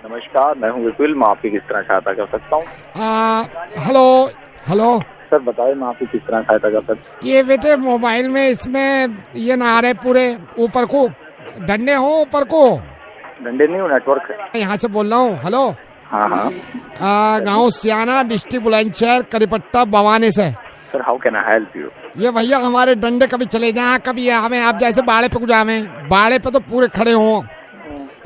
नमस्कार, मैं हूँ विपुल। मैं आपकी किस तरह सहायता कर सकता हूँ? हेलो सर बताइए, मैं आपकी किस तरह सहायता कर सकता हूँ? ये बेटे मोबाइल में इसमें ये ना आ रहे पूरे ऊपर को डंडे हो ऊपर को। डंडे नहीं हो, नेटवर्क है। यहाँ से बोल रहा हूँ। हेलो। हाँ हाँ। गांव सियाना, डिस्ट्रिक्ट बुलंदशहर, करीपट्टा, बवानी से। Sir how can I help you? ये भैया हमारे डंडे कभी चले जाए, कभी आवे। आप जैसे बाड़े पे कुछ आवे, बाड़े पे तो पूरे खड़े हो,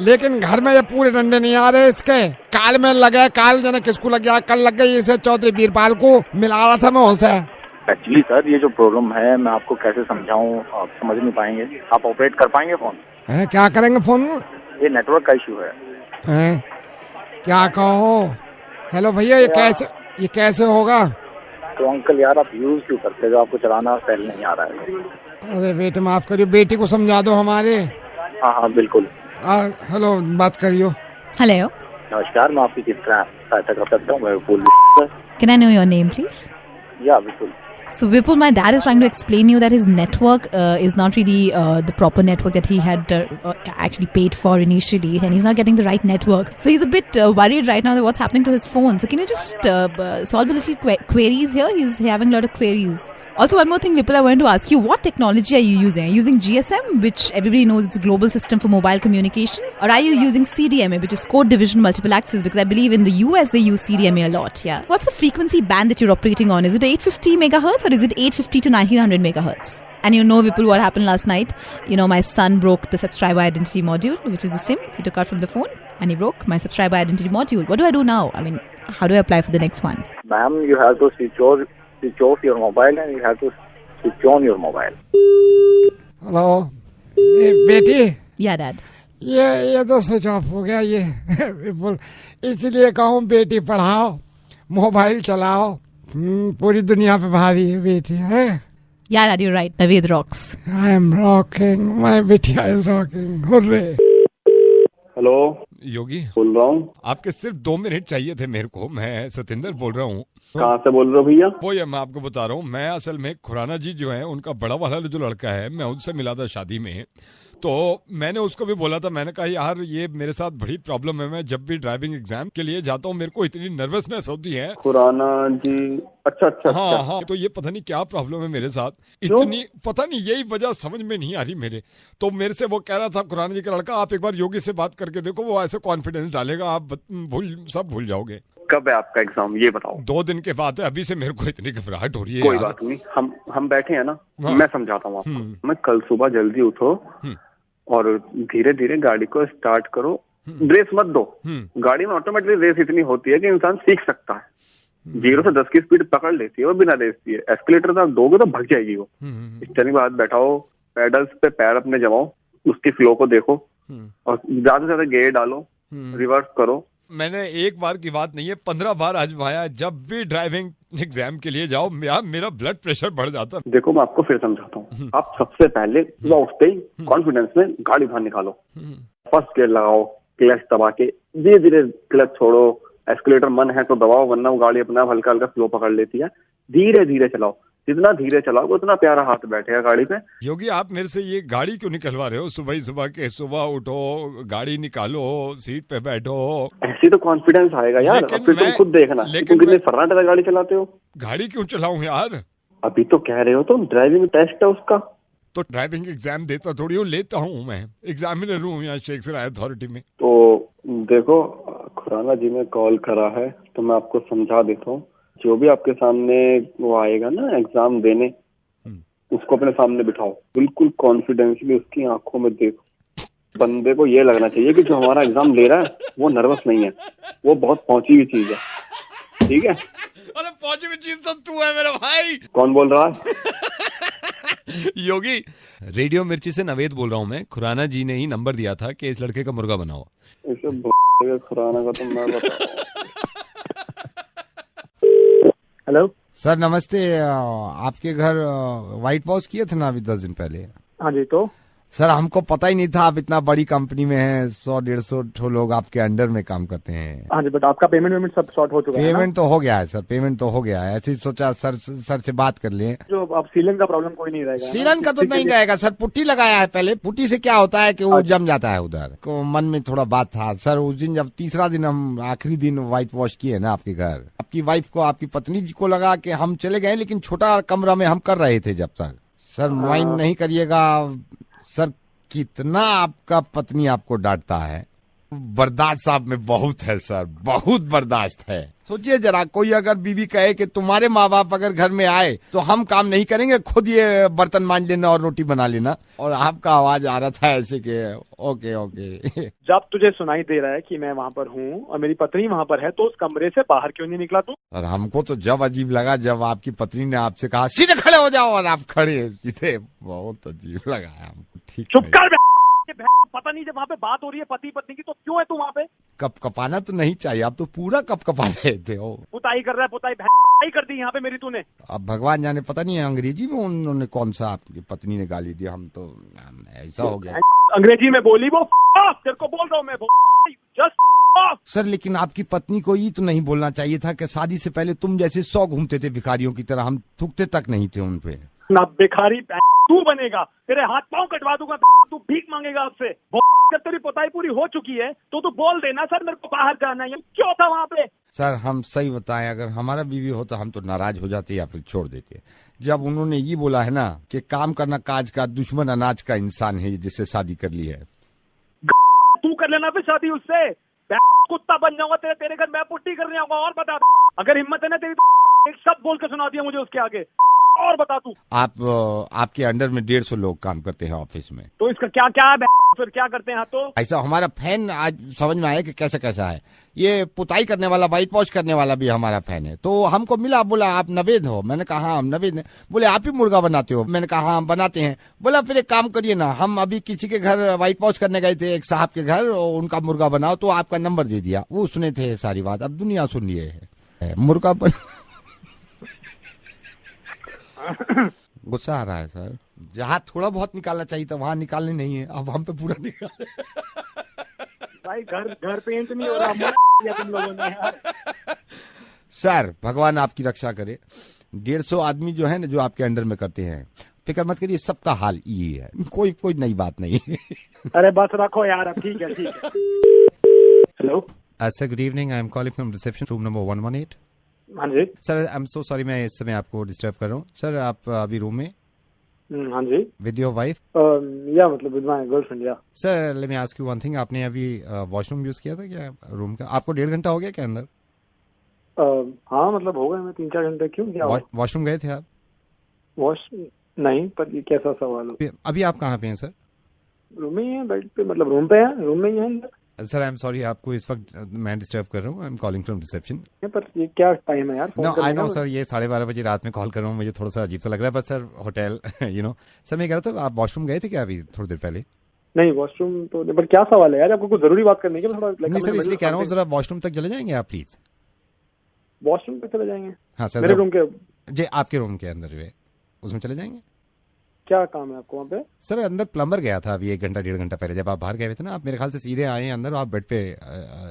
लेकिन घर में ये पूरे डंडे नहीं आ रहे। इसके काल में लगे, काल जाने किसको लग गया, कल लग गई इसे चौधरी बीरपाल को मिला रहा था मैं उसे। एक्चुअली सर ये जो प्रॉब्लम है मैं आपको कैसे समझाऊँ, आप समझ नहीं पाएंगे। आप ऑपरेट कर पाएंगे फोन? क्या करेंगे फोन में? ये नेटवर्क का इशू है। क्या कहो? हेलो भैया, ये कैसे होगा? तो अंकल यार आप यूज क्यों करते हो? आपको चलाना पहले नहीं आ रहा है। अरे बेटे माफ करियो, बेटी को समझा दो हमारे। हाँ हाँ बिल्कुल। हेलो, बात करियो। हेलो, नमस्कार, मैं आपकी किस तरह सहायता कर सकता हूँ? मैं विपुल। can I know your name please? या विपुल। So Vipul, my dad is trying to explain you that his network is not really the proper network that he had actually paid for initially, and he's not getting the right network. So he's a bit worried right now that what's happening to his phone. So can you just solve a little queries here? He's having a lot of queries. Also, one more thing, Vipul, I wanted to ask you, what technology are you using? Are you using GSM, which everybody knows it's a global system for mobile communications? Or are you using CDMA, which is Code Division Multiple Access? Because I believe in the US they use CDMA a lot, yeah. What's the frequency band that you're operating on? Is it 850 megahertz or is it 850 to 1900 megahertz? And you know, Vipul, what happened last night? You know, my son broke the subscriber identity module, which is the SIM he took out from the phone, and he broke my subscriber identity module. What do I do now? I mean, how do I apply for the next one? Ma'am, you have to switch off your mobile and you have to switch on your mobile. Hello बेटी। Yeah, Dad. ये तो switch off हो गया ये विपुल। इसलिए कहूँ Beti Padhao, mobile चलाओ। पूरी दुनिया पे भारी है बेटी है। Yeah, Dad, you're right. Naveed rocks. I am rocking. My बिटिया is rocking. Hooray. हेलो योगी बोल रहा हूँ। आपके सिर्फ 2 मिनट चाहिए थे मेरे को। मैं सतेंद्र बोल रहा हूँ। कहाँ से बोल रहे हो भैया? वो ये मैं आपको बता रहा हूँ। मैं असल में खुराना जी जो है उनका बड़ा वाला जो लड़का है, मैं उनसे मिला था शादी में। तो मैंने उसको भी बोला था, मैंने कहा यार ये मेरे साथ बड़ी प्रॉब्लम है। मैं जब भी ड्राइविंग एग्जाम के लिए जाता हूँ मेरे को इतनी नर्वसनेस होती है। खुराना जी, अच्छा। हाँ हाँ, तो ये पता नहीं क्या प्रॉब्लम है मेरे साथ, इतनी पता नहीं, यही वजह समझ में नहीं आ रही मेरे। तो मेरे से वो कह रहा था खुराना जी का लड़का, आप एक बार योगी से बात करके देखो, वो ऐसे कॉन्फिडेंस डालेगा आप सब भूल जाओगे। कब है आपका एग्जाम ये बताओ? 2 दिन के बाद है। अभी से मेरे को इतनी घबराहट हो रही है। कोई बात नहीं, हम बैठे हैं ना। हाँ। मैं समझाता हूँ आपको। मैं कल सुबह जल्दी उठो और धीरे धीरे गाड़ी को स्टार्ट करो, रेस मत दो। गाड़ी में ऑटोमेटिकली रेस इतनी होती है कि इंसान सीख सकता है। 0 से 10 की स्पीड पकड़ लेती है वो बिना रेस दिए। एस्केलेटर आप दोगे तो भग जाएगी वो। स्टीयरिंग पे हाथ बैठाओ, पेडल्स पे पैर अपने जमाओ, उसकी फ्लो को देखो और ज्यादा से ज्यादा गेयर डालो, रिवर्स करो। मैंने एक बार की बात नहीं है, 15 बार आजमाया। जब भी ड्राइविंग एग्जाम के लिए जाओ मेरा ब्लड प्रेशर बढ़ जाता। देखो मैं आपको फिर समझाता हूँ। आप सबसे पहले सुबह उठते ही कॉन्फिडेंस में गाड़ी बाहर निकालो, फर्स्ट गियर लगाओ, क्लच दबा के धीरे धीरे क्लच छोड़ो। एस्केलेटर मन है तो दबाओ, वरना वो गाड़ी अपना हल्का हल्का स्लो पकड़ लेती है। धीरे धीरे चलाओ, जितना धीरे चलाओगे उतना प्यारा हाथ बैठेगा गाड़ी पे। योगी आप मेरे से ये गाड़ी क्यों निकलवा रहे हो? सुबह के सुबह उठो, गाड़ी निकालो, सीट पे बैठो। ऐसी तो कॉन्फिडेंस आएगा यार। अब फिर तुम खुद देखना, तुम कितने फर्राटे गाड़ी चलाते हो। गाड़ी क्यों चलाऊं यार? अभी तो कह रहे हो तुम ड्राइविंग टेस्ट है उसका। तो ड्राइविंग एग्जाम देता थोड़ी हूँ, लेता हूँ मैं। एग्जामिनर हूँ यहाँ शेख राय अथॉरिटी में। तो देखो खुराना जी ने कॉल करा है तो मैं आपको समझा देता हूँ। जो भी आपके सामने वो आएगा ना एग्जाम देने, उसको अपने सामने बिठाओ, बिल्कुल कॉन्फिडेंसली उसकी आंखों में देखो। बंदे को ये लगना चाहिए कि जो हमारा एग्जाम ले रहा है वो नर्वस नहीं है, वो बहुत पहुंची हुई चीज है। ठीक है? अरे पहुंची हुई चीज तो तू है मेरा भाई। कौन बोल रहा है? योगी, रेडियो मिर्ची से नवेद बोल रहा हूँ मैं। खुराना जी ने ही नंबर दिया था कि इस लड़के का मुर्गा बनाओ। इसे खुराना का तो मैं बताऊं। हेलो सर नमस्ते। आपके घर व्हाइट वॉश किए थे ना अभी 10 दिन पहले? हाँ जी। तो सर हमको पता ही नहीं था आप इतना बड़ी कंपनी में हैं, 100-150 लोग आपके अंडर में काम करते हैं। हाँ जी, बट आपका पेमेंट सब शॉर्ट हो चुका है ना? पेमेंट तो हो गया है सर, पेमेंट तो हो गया है। ऐसे ही सोचा सर से बात कर लें। जो अब सीलन का प्रॉब्लम कोई नहीं रहेगा। सीलन का तो नहीं रहेगा सर, पुट्टी लगाया है पहले। पुट्टी से क्या होता है कि वो जम जाता है उधर को। मन में थोड़ा बात था सर उस दिन, जब तीसरा दिन हम आखिरी दिन व्हाइट वॉश किए ना आपके घर, आपकी वाइफ को, आपकी पत्नी जी को लगा कि हम चले गए, लेकिन छोटा कमरा में हम कर रहे थे जब तक। सर माइंड नहीं करिएगा सर, कितना आपका पत्नी आपको डांटता है। बर्दाश्त आप में बहुत है सर, बहुत बर्दाश्त है। सोचिए जरा, कोई अगर बीवी कहे कि तुम्हारे माँ बाप अगर घर में आए तो हम काम नहीं करेंगे, खुद ये बर्तन मांज लेना और रोटी बना लेना, और आपका आवाज आ रहा था ऐसे के ओके ओके। जब तुझे सुनाई दे रहा है कि मैं वहाँ पर हूँ और मेरी पत्नी वहाँ पर है, तो उस कमरे से बाहर क्यों नहीं निकला तू? और हमको तो जब अजीब लगा जब आपकी पत्नी ने आपसे कहा सीधे खड़े हो जाओ, और आप खड़े सीधे, बहुत अजीब लगा हमको। ठीक, चुप कर पता नहीं, जब वहाँ पे बात हो रही है पति पत्नी की, तो क्यों है तू वहाँ पे? कपकपाना तो नहीं चाहिए, आप तो पूरा कपकपा रहे थे। ओ पुताई कर रहा है, पुताई कर दी यहाँ पे मेरी तूने। अब भगवान जाने, पता नहीं है अंग्रेजी में उन्होंने कौन सा आपकी पत्नी ने गाली दी। हम तो ऐसा हो गया। अंग्रेजी में बोली वो, तेरे को बोल रहा हूँ मैं, जस्ट सर। लेकिन आपकी पत्नी को ये तो नहीं बोलना चाहिए था कि शादी से पहले तुम जैसे 100 घूमते थे भिखारियों की तरह, हम थूकते तक नहीं थे उन पे। ना भिखारी तू बनेगा, तेरे हाथ पांव कटवा दूंगा, तू भीख मांगेगा आपसे। जब तेरी पोताई पूरी हो चुकी है तो तू बोल देना सर मेरे को बाहर जाना है, क्यों था वहाँ पे? सर हम सही बताएं, अगर हमारा बीवी हो तो हम तो नाराज हो जाते या फिर छोड़ देते। जब उन्होंने ये बोला है ना कि काम करना काज का, दुश्मन अनाज का इंसान है जिससे शादी कर ली है। तू कर लेना फिर शादी उससे, कुत्ता बन जाऊंगा तेरे घर, मैं पुट्टी करने आऊंगा। और बता, अगर हिम्मत है ना तेरी तो एक शब्द बोल के सुना दिया मुझे उसके आगे। और बता तू, आपके अंडर में 150 लोग काम करते हैं ऑफिस में, तो इसका क्या क्या है? फिर क्या करते हैं? तो ऐसा हमारा फैन आज समझ में आया कि कैसा कैसा है। ये पुताई करने वाला, व्हाइट वॉश करने वाला भी हमारा फैन है। तो हमको मिला, बोला आप नवेद हो? मैंने कहा हाँ हम नवेद हैं। बोले आप ही मुर्गा बनाते हो? मैंने कहा हाँ हम बनाते हैं। बोला फिर एक काम करिए ना, हम अभी किसी के घर व्हाइट वॉश करने गए थे, एक साहब के घर, और उनका मुर्गा बनाओ, तो आपका नंबर दे दिया। वो सुने थे सारी बात, अब दुनिया सुन लिए है मुर्गा बन। गुस्सा आ रहा है सर, जहाँ थोड़ा बहुत निकालना चाहिए था वहाँ निकालने नहीं है, अब हम पे पूरा निकाल। भाई घर पेंट नहीं हो रहा तुम लोगों ने यार। सर भगवान आपकी रक्षा करे। 150 आदमी जो है ना, जो आपके अंडर में करते हैं, फिक्र मत करिए, सबका हाल यही है, कोई नई बात नहीं। अरे बस रखो यार, अब ठीक है। Hello sir, good evening, I am calling from reception, room number 118। हाँ जी sir, I am so sorry, मैं इस समय आपको डिस्टर्ब कर रहा हूँ। सर आप अभी रूम में? हाँ जी। With your wife? या मतलब विद माय गर्लफ्रेंड, या। Sir let me ask you one thing, आपने अभी वॉशरूम यूज किया था क्या रूम का? आपको 1.5 घंटा हो गया क्या अंदर? हाँ मतलब हो गए, मैं 3-4 घंटे। क्यों, क्या वॉशरूम गए थे आप? वॉश नहीं, पर ये कैसा सवाल हो? अभी आप कहाँ पे हैं सर? रूम में ही है, बेड पे, मतलब रूम पे है, रूम में ही है अंदर। सर आई एम सॉरी, आपको इस वक्त मैं डिस्टर्ब कर रहा हूँ, आई एम कॉलिंग फ्रॉम रिसेप्शन। पर ये क्या टाइम है यार? नो आई नो सर, ये 12:30 बजे रात में कॉल कर रहा हूँ, मुझे थोड़ा सा अजीब सा लग रहा है, but sir hotel you know. Sir मैं कह रहा था, आप वॉशरूम गए थे क्या अभी थोड़ी देर पहले? नहीं वॉशरूम तो, पर क्या सवाल है यार, आपको कुछ जरूरी बात करनी है क्या? थोड़ा नहीं सर, इसलिए कह रहा हूँ, जरा वॉशरूम तक चले जाएंगे आप प्लीज? वॉशरूम पे चले जाएंगे? हाँ सर, मेरे रूम के जी, आपके रूम के अंदर जो है उसमें चले जाएंगे। क्या काम है आपको वहाँ पे? सर अंदर प्लम्बर गया था अभी 1-1.5 घंटा पहले, जब आप बाहर गए थे ना, आप मेरे ख्याल से सीधे आए हैं अंदर, आप बेड पे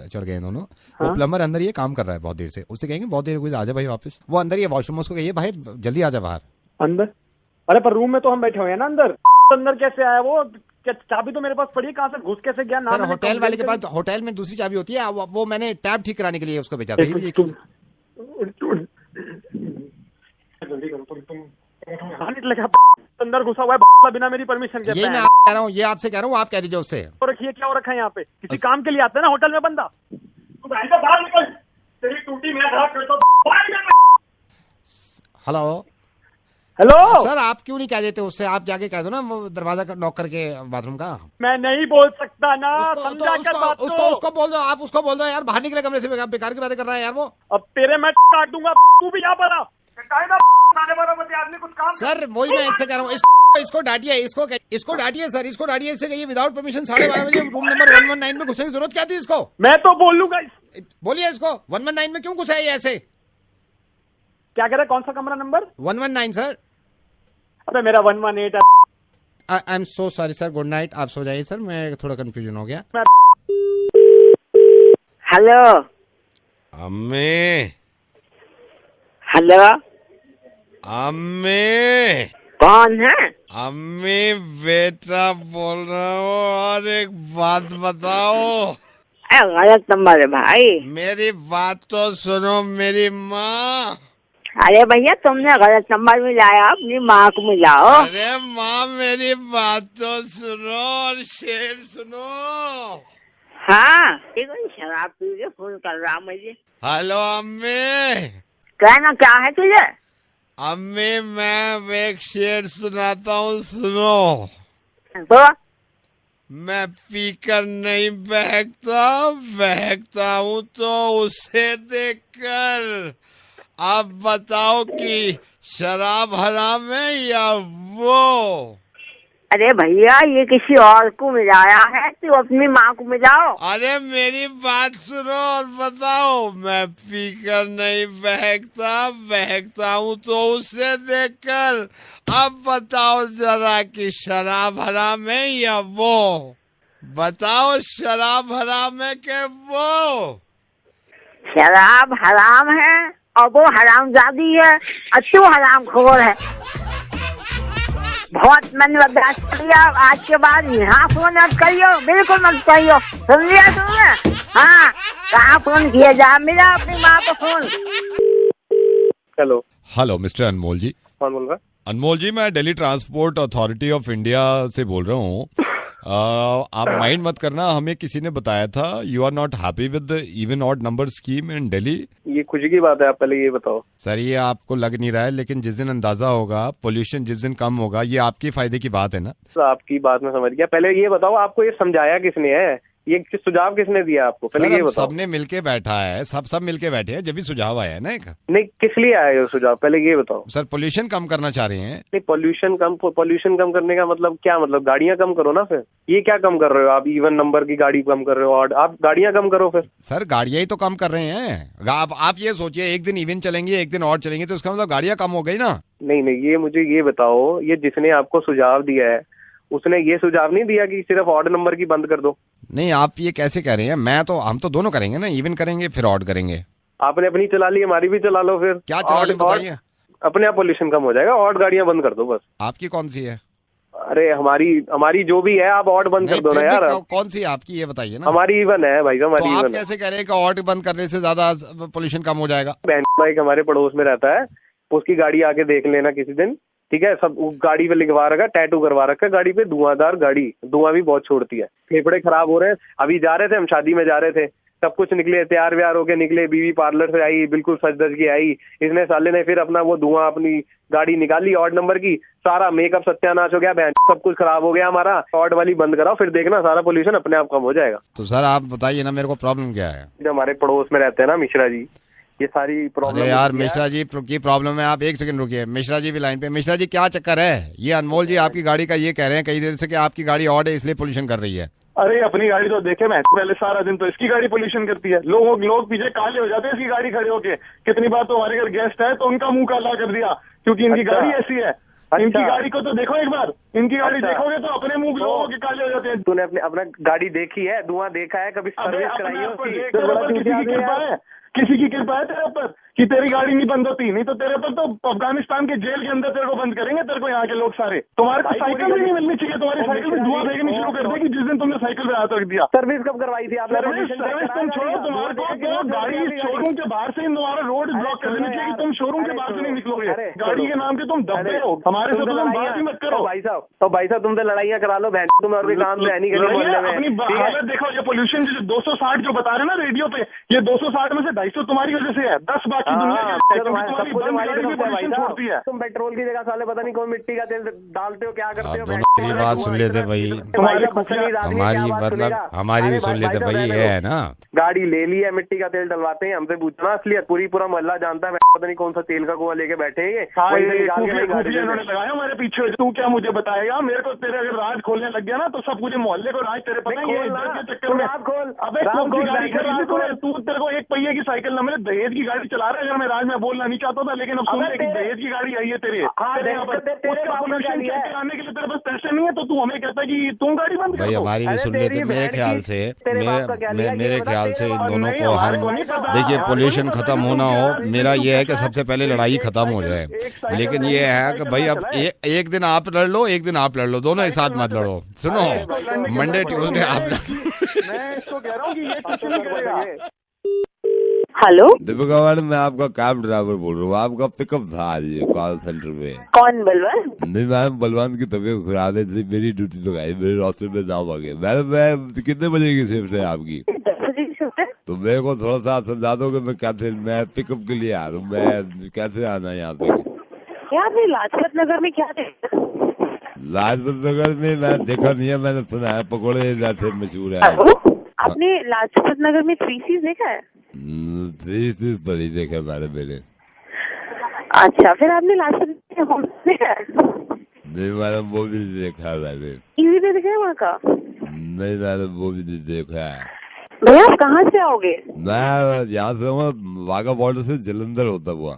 चढ़ गए दोनों। हाँ? वो प्लम्बर अंदर ये काम कर रहा है बहुत देर से, उससे कहेंगे बहुत देर हो गई, आजा भाई वापस। वो अंदर ये वॉशरूम, उसको कहिए भाई जल्दी आजा बाहर। अंदर? अरे पर रूम में तो हम बैठे हुए हैं ना अंदर। अंदर कैसे आया वो? चाबी तो मेरे पास पड़ी है, कहाँ से घुस कैसे गया? सर होटल वाले के पास, होटल में दूसरी चाबी होती है, वो मैंने टैप ठीक कराने के लिए उसको भेजा था। जल्दी करो तुम अंदर घुसा हुआ है बिना मेरी परमिशन के। ये मैं कह रहा हूँ, ये आपसे कह रहा हूँ, आप कह दीजिए उससे। रखिए क्या हो रखा है यहाँ पे? किसी काम के लिए आता है ना होटल में बंदा? तू बाहर निकल, तेरी टूटी मैं खराब करता हूँ। हेलो हेलो सर, आप क्यों नहीं कह देते उससे? आप जाके कह दो ना, वो दरवाजा नॉक करके बाथरूम का। मैं नहीं बोल सकता ना, समझा कर बात को। उसको बोल दो, आप उसको बोल दो यार, बाहर निकले कमरे से, बेकार की बातें कर रहा है यार वो। अब तेरे मैं काट दूंगा, तू भी यहाँ पर आ। आदमी कुछ काम। सर वही मैं इससे कह रहा हूँ, इसको डांटिए, इसको डांटिए सर, इसको डांटिए, इससे कहिए विदाउट परमिशन 12:30 बजे रूम नंबर 119 में घुसने की जरूरत क्या थी इसको? मैं तो बोलूंगा। बोलिए इसको, 119 में क्यों घुसा है ऐसे? क्या कह रहा है? कौन सा कमरा नंबर? 119 सर। अबे मेरा 118 है। आई am so sorry sir, good night, आप सो जाइए सर, मैं थोड़ा कंफ्यूजन हो गया। हेलो अम्मी, हेलो, अम्मी, कौन है? अम्मी बेटा बोल रहा हूँ, और एक बात बताओ। गलत नंबर है भाई। मेरी बात तो सुनो मेरी माँ। अरे भैया तुमने गलत नंबर मिलाया, अपनी माँ को मिलाओ। अरे माँ मेरी बात तो सुनो और शेर सुनो। हाँ ठीक है, शराब पी के फोन कर रहा मुझे। हेलो अम्मी। कहना क्या है तुझे? अम्मी मैं एक शेर सुनाता हूँ, सुनो। तो मैं पीकर नहीं बहकता हूँ तो उसे देखकर आप बताओ कि शराब हराम है या वो। अरे भैया ये किसी और को मिलाया है, तू अपनी माँ को मिलाओ। अरे मेरी बात सुनो और बताओ। मैं पीकर नहीं बहकता हूँ तो उसे देखकर अब बताओ जरा कि शराब हराम है या वो। बताओ शराब हराम है कि वो। शराब हराम है और वो हरामजादी है और तू हरामखोर है। बहुत मैंने बर्दाश्त कर लिया, आज के बाद यहाँ फोन मत करियो, बिल्कुल मत करियो, सुन लिया तुमने? हाँ कहाँ फोन किया जा, मिला अपनी माँ को फोन। हेलो हेलो मिस्टर अनमोल जी। कौन बोल रहा? अनमोल जी मैं Delhi transport authority of India से बोल रहा हूँ। आप माइंड मत करना, हमें किसी ने बताया था you are not happy with even odd number scheme in Delhi. ये खुशी की बात है, आप पहले ये बताओ। सर ये आपको लग नहीं रहा है, लेकिन जिस दिन अंदाजा होगा, पोल्यूशन जिस दिन कम होगा, ये आपके फायदे की बात है ना। तो आपकी बात में समझ गया, पहले ये बताओ आपको ये समझाया किसने है, ये सुझाव किसने दिया आपको, पहले ये बताओ। सबने मिलके बैठा है, सब मिलके बैठे हैं, जब भी सुझाव आया है ना एक। नहीं किस लिए आया ये सुझाव, पहले ये बताओ। सर पोल्यूशन कम करना चाह रहे हैं। नहीं पोल्यूशन कम करने का मतलब क्या, मतलब गाड़ियां कम करो ना फिर। ये क्या कम कर रहे हो आप, इवन नंबर की गाड़ी कम कर रहे हो और आप गाड़ियां कम करो फिर। सर गाड़ियां ही तो कम कर रहे हैं। आप ये सोचिए एक दिन इवन चलेंगे एक दिन और चलेंगे तो उसका मतलब गाड़ियां कम हो गई ना। नहीं ये मुझे ये बताओ, ये जिसने आपको सुझाव दिया है उसने ये सुझाव नहीं दिया कि सिर्फ ऑड नंबर की बंद कर दो। नहीं आप ये कैसे कह रहे हैं, हम तो दोनों करेंगे ना, इवन करेंगे फिर ऑड करेंगे। आपने अपनी चला ली, हमारी भी चला लो फिर। क्या चला लें बताइए। अपने आप पोल्यूशन कम हो जाएगा, ऑड गाड़ियां बंद कर दो बस। आपकी कौन सी है? अरे हमारी जो भी है आप ऑड बंद कर दो ना यार। कौन सी है आपकी ये बताइए ना। हमारी इवन है भाई, हमारी तो आप इवन कैसे कह रहे हैं कि ऑड बंद करने से ज्यादा पोल्यूशन कम हो जाएगा। बाइक हमारे पड़ोस में रहता है, उसकी गाड़ी आके देख लेना किसी दिन, ठीक है। सब गाड़ी पे लिखवा रखा, टैटू करवा रखा गाड़ी पे, धुआंधार गाड़ी, धुआं भी बहुत छोड़ती है, फेफड़े खराब हो रहे हैं। अभी जा रहे थे हम, शादी में जा रहे थे, सब कुछ निकले, तैयार व्यार होके निकले, बीवी पार्लर से आई, बिल्कुल सज धज के आई। इसने साले ने फिर अपना वो धुआं अपनी गाड़ी निकाली ऑड नंबर की, सारा मेकअप सत्यानाश हो गया, सब कुछ खराब हो गया हमारा। ऑड वाली बंद कराओ, फिर देखना सारा पोल्यूशन अपने आप कम हो जाएगा। तो सर आप बताइए ना मेरे को प्रॉब्लम क्या है। जो हमारे पड़ोस में रहते हैं ना मिश्रा जी, ये सारी प्रॉब्लम। अरे यार मिश्रा जी की प्रॉब्लम है, आप एक सेकंड रुकिए। मिश्रा जी भी लाइन पे। मिश्रा जी क्या चक्कर है? ये अनमोल जी आपकी गाड़ी का ये कह रहे हैं कई देर से कि आपकी गाड़ी ऑड है इसलिए पोल्यूशन कर रही है। अरे अपनी गाड़ी तो देखे मैं पहले, सारा दिन तो इसकी गाड़ी पोल्यूशन करती है। लोग पीछे काले हो जाते हैं इसकी गाड़ी खड़े होके। कितनी बार तो हमारे घर गेस्ट है तो उनका मुंह काला कर दिया क्योंकि इनकी गाड़ी ऐसी है। इनकी गाड़ी को तो देखो एक बार, इनकी गाड़ी देखोगे तो अपने मुंह लोगों के काले हो जाते हैं। तूने अपना गाड़ी देखी है, धुआं देखा है, कभी सर्विस कराई है उसकी? किसी की कृपा है तेरे ऊपर कि तेरी गाड़ी नहीं बंद होती, नहीं तो तेरे पर तो अफगानिस्तान के जेल के अंदर तेरे को बंद करेंगे, तेरे को यहाँ के लोग सारे। तुम्हारे को साइकिल भी नहीं मिलनी चाहिए, तुम्हारी साइकिल में धुआं फेंकनी शुरू कर देगी जिस दिन तुमने साइकिल पे हाथ रख दिया। सर्विस कब करवाई थी आपने? सर्विस तुम छोड़ो, तुम्हारे को गाड़ी शोरूम के बाहर से तुम्हारा रोड ब्लॉक कर देनी चाहिए, तुम शोरूम के बाहर से नहीं निकलोगे। गाड़ी के नाम पे तुम दबे हो, हमारे से तुम बात ही मत करो। भाई साहब तुमसे लड़ाइयाँ करा लो, बहन तुम और भी काम है नहीं करना। अपनी हालत देखो, ये पोल्यूशन 260 जो बता रहे ना रेडियो पे, ये 260 में से 250 तुम्हारी वजह से है, 10 बाकी दुनिया के। तुम पेट्रोल की जगह साले पता नहीं कौन मिट्टी का तेल डालते हो, क्या करते हो? मेरी बात सुन लेते भाई, हमारी भी सुन लेते भाई, ये है ना। गाड़ी ले ली है, मिट्टी का तेल डलवाते हैं, हमसे पूछना असलियत। पूरा मोहल्ला जानता है, पता नहीं कौन सा तेल का कुआं लेके बैठे हैं। लगाया हमारे पीछे, तू क्या मुझे बता आएगा मेरे को, तेरे अगर राज खोलने लग गया ना तो सब पूरे मोहल्ले को राज तेरे पता है ये इज्जत के चक्कर में। अबे कौन सी गाड़ी खरीदी तूने? तू तेरे को एक पहिए की साइकिल ना मिले, दहेज की गाड़ी चला रहा है। अगर मैं राज में बोलना नहीं चाहता था, लेकिन अब सुन कि दहेज की गाड़ी आई है तेरे यहाँ पर, उसका पोल्यूशन चेक कराने के लिए तेरे पास पैसे नहीं है, तो तू हमें कहता है कि तुम गाड़ी बंद कर भाई दो। हमारी भी सुन लेते। मेरे ख्याल से मेरे ख्याल से इन दोनों को हम देखिए पोल्यूशन खत्म होना हो, मेरा ये है कि सबसे पहले लड़ाई खत्म हो जाए। लेकिन ये है कि भाई अब एक दिन आप लड़ लो, एक दिन आप लड़ लो, दोनों एक साथ मत लड़ो। सुनो, मंडे ट्यूसडे आप मैं इसको कह रहा हूँ कि ये कुछ नहीं करेगा। हेलो दीपिका मैडम, मैं आपका कैब ड्राइवर बोल रहा हूँ। आपका पिकअप था आज कॉल सेंटर में। कौन बलवान? नहीं मैम, बलवान की तबीयत खराब है, मेरी ड्यूटी तो गई, मेरे हॉस्टल में जाम आ गया। मैडम मैं कितने बजे की शिफ्ट है आपकी? 10 बजे की शिफ्ट है। तो मेरे को थोड़ा सा समझा दो कि मैं कैसे, मैं पिकअप के लिए आ रहा हूँ, मैं कैसे आना है यहाँ पे? क्या आपने लाजपत नगर में क्या देखा? लाजपत नगर में मैं देखा नहीं है, मैंने सुना है पकौड़े जैसे मशहूर है। आपने लाजपत नगर में 3 C's देखा है? 3 C's पर ही देखा मैंने मेरे। अच्छा, फिर आपने लाजपत में होम देखा है? नहीं मैडम, वो भी नहीं देखा है मैंने। टीवी पे देखा है वहाँ का? नहीं मैडम, वो भी नहीं देखा है। भैया आप कहाँ से आओगे? मैं यहाँ से हूँ, वाघा बॉर्डर से जलंधर होता हुआ।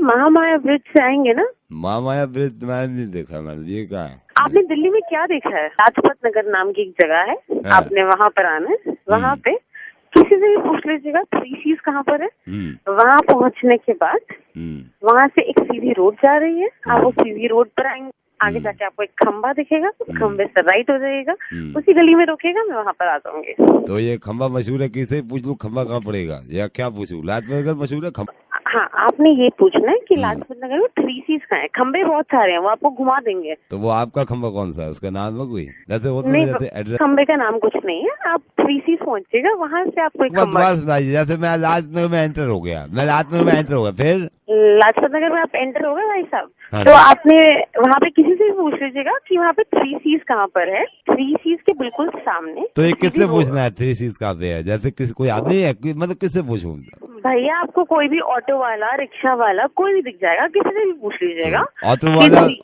महामाया ब्रिज से आएंगे ना? महामाया ब्रिज मैंने नहीं देखा मैंने, ये कहाँ है? आपने दिल्ली में क्या देखा है? लाजपत नगर नाम की एक जगह है, आपने वहाँ पर आना है। वहाँ पे किसी से भी पूछ लीजिएगा 3 C's कहाँ पर है। वहाँ पहुँचने के बाद वहाँ से एक सीधी रोड जा रही है, आप वो सीधी रोड पर आएंगे, आगे जाके आपको एक खंबा दिखेगा, उस खंबे से राइट हो जाएगा, उसी गली में रोकेगा, मैं वहाँ पर आ जाऊंगी। तो ये खंबा मशहूर है, किसे पूछ लूँ खंबा कहाँ पड़ेगा या क्या पूछूं? लाजपत नगर मशहूर है खंबा? हाँ, आपने ये पूछना है कि लाजपत नगर में 3 C's कहाँ है। खंबे बहुत सारे हैं, वो आपको घुमा देंगे। तो वो आपका खंबा कौन सा है, उसका नाम है कोई? जैसे वो नहीं, जैसे एड्रेस खंबे का नाम कुछ नहीं है, आप 3 C's पहुँचिएगा, वहाँ से आपको एक खंबा। जैसे मैं लाजपत नगर में एंटर हो गया, फिर लाजपत नगर में आप एंटर हो गए भाई साहब, हाँ तो आपने वहाँ पे किसी से भी पूछ लीजिएगा कि वहाँ पे 3 C's कहाँ पर है। 3 C's के बिल्कुल सामने। तो ये किससे पूछना है 3 C's कहाँ पे है? जैसे किसी कोई आदमी है, मतलब किससे पूछूं? भैया आपको कोई भी ऑटो वाला, रिक्शा वाला कोई भी दिख जाएगा, किसी से भी पूछ लीजिएगा।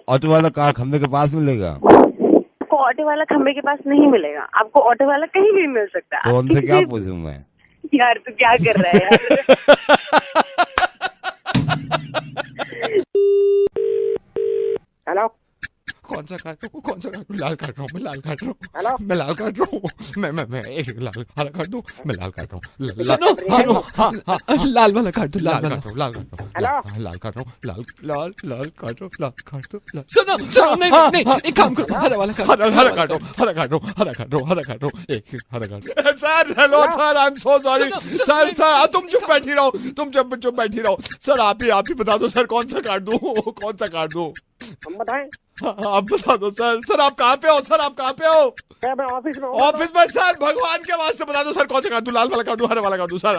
ऑटो वाला कार खंबे के पास मिलेगा? आपको ऑटो वाला खंबे के पास नहीं मिलेगा, आपको ऑटो वाला कहीं भी मिल सकता है। तो उनसे क्या पूछूं मैं? यार तू क्या कर रहा है यार? हेलो, कौन सा काट रहा हूँ, कौन सा काट रहा हूँ? लाल काट रहा हूँ, मैं लाल काट रहा हूँ, मैं लाल काट रहा हूँ, मैं एक लाल हरा काट दूँ, मैं लाल काट रहा हूँ। सुनो, हाँ, लाल वाला काट दो, लाल काट रहा हूँ, लाल काट रहा हूँ, लाल काट रहा हूँ, लाल काट रहा हूँ, लाल काट दो। सुनो, नहीं, एक काम करो, हरा वाला काट, हरा काट रहा हूँ, हरा काट रहा हूँ, हरा काट रहा हूँ, हरा काट रहा हूँ, एक हरा काट। Sir hello sir, I am so sorry sir, तुम चुप बैठी रहो, तुम चुप बैठी रहो सर, आप ही बता दो सर, कौन सा काट दूँ, कौन सा काट दूँ? हम बताएं? आप बता दो सर, आप कहाँ पे हो सर, आप कहाँ पे हो? मैं ऑफिस में। ऑफिस में सर, भगवान के वास्ते बता दो सर, कौन सा काट दूं? लाल वाला काट दूं, हरा वाला काट दूं सर?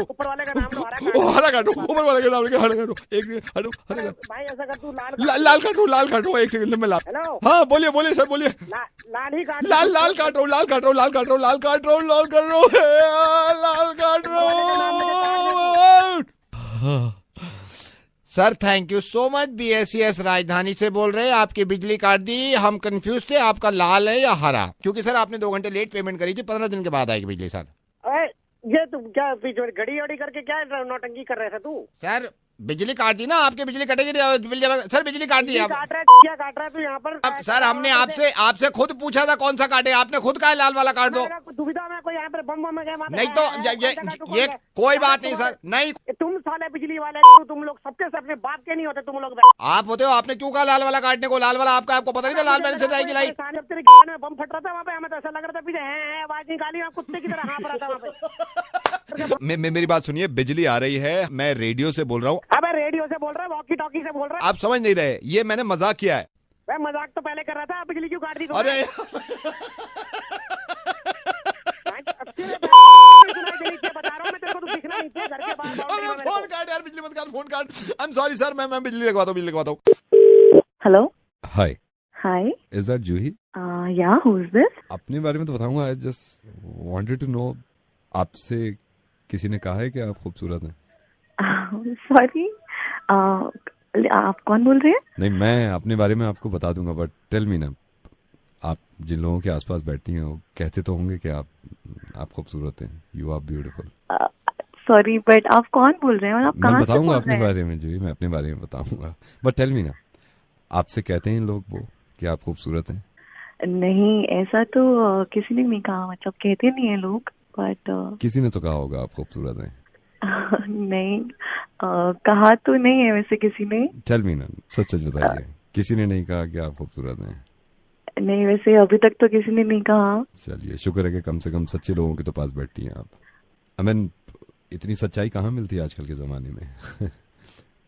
ऊपर वाले का नाम लो, हरा काट दूं, ऊपर वाले का नाम लेके हरा काट दूं, एक हरा भाई ऐसा कर, तू लाल काट दूं, एक सेकंड में लाल। हेलो, हाँ बोलिए सर, बोलिए। लाल ही काट, लाल काट रहा हूँ। Sir thank you so much, BSES राजधानी से बोल रहे हैं, आपकी बिजली काट दी। हम कंफ्यूज थे आपका लाल है या हरा, क्योंकि सर आपने 2 घंटे लेट पेमेंट करी थी, 15 दिन के बाद आएगी बिजली सर। ये तुम क्या घड़ी करके क्या नौटंकी कर रहे थे तू? सर बिजली काट दी ना, आपकी बिजली कटेगी सर, बिजली काट दी। क्या काट रहा है तू यहाँ पर? अब सर हमने आपसे खुद पूछा था कौन सा काटे, आपने खुद कहा लाल वाला काट दो। दुविधा में कोई यहाँ पर बम में गया? नहीं तो ये कोई बात नहीं सर, नहीं तुम साले बिजली वाले, तुम लोग सबके से अपने बाप के नहीं होते तुम लोग। आप होते हो, आपने क्यों कहा लाल वाला काटने को? लाल वाला आपको पता नहीं था लाल वाले से जाएगी लाइट? जब तेरे में बम फट रहा था वहाँ पे, हमें तो ऐसा लग रहा था पीछे है आवाज निकाली, आप कुत्ते की तरह हाँफ रहा था वहाँ पे। मेरी बात सुनिए, बिजली आ रही है, मैं रेडियो से बोल रहा हूँ। अब रेडियो से बोल रहा है, वॉकी टॉकी से बोल रहा है? आप समझ नहीं रहे, ये मैंने मजाक किया है। मैं मजाक तो पहले कर रहा था, बिजली क्यों काट दी? अरे फोन काट यार, बिजली मत काट, फोन काट। आई एम सॉरी सर, मैं बिजली लगवाता हूँ। Hello, hi hi, is that Juhi? Yeah who is this? अपने बारे में तो बताऊंगा, I just wanted to know, आपसे किसी ने कहा है कि आप खूबसूरत हैं? सॉरी, आप कौन बोल रहे हैं? नहीं, मैं अपने बारे में आपको बता दूंगा, बट टेल मी ना, आप जिन लोगों के आसपास बैठती हैं वो कहते तो होंगे कि आप खूबसूरत हैं, you are beautiful. Sorry but आप कौन बोल रहे हैं और आप कहाँ से बताऊंगा बोल अपने रहे हैं? बारे में, जी मैं अपने बारे में बताऊंगा, बट टेल मी ना, आपसे कहते हैं लोग वो कि आप खूबसूरत हैं? नहीं, ऐसा तो किसी ने नहीं कहा, मतलब कहते नहीं है लोग, बट किसी ने तो कहा होगा आप खूबसूरत हैं। नहीं, कहा तो नहीं है वैसे किसी ने। टेल मी ना, सच सच बताइए, किसी ने नहीं कहा कि आप खूबसूरत हैं? नहीं, वैसे अभी तक तो किसी ने नहीं कहा। चलिए, शुक्र है कि कम से कम सच्चे लोगों के तो पास बैठती हैं आप। आई मीन, इतनी सच्चाई कहाँ मिलती है आजकल के ज़माने में।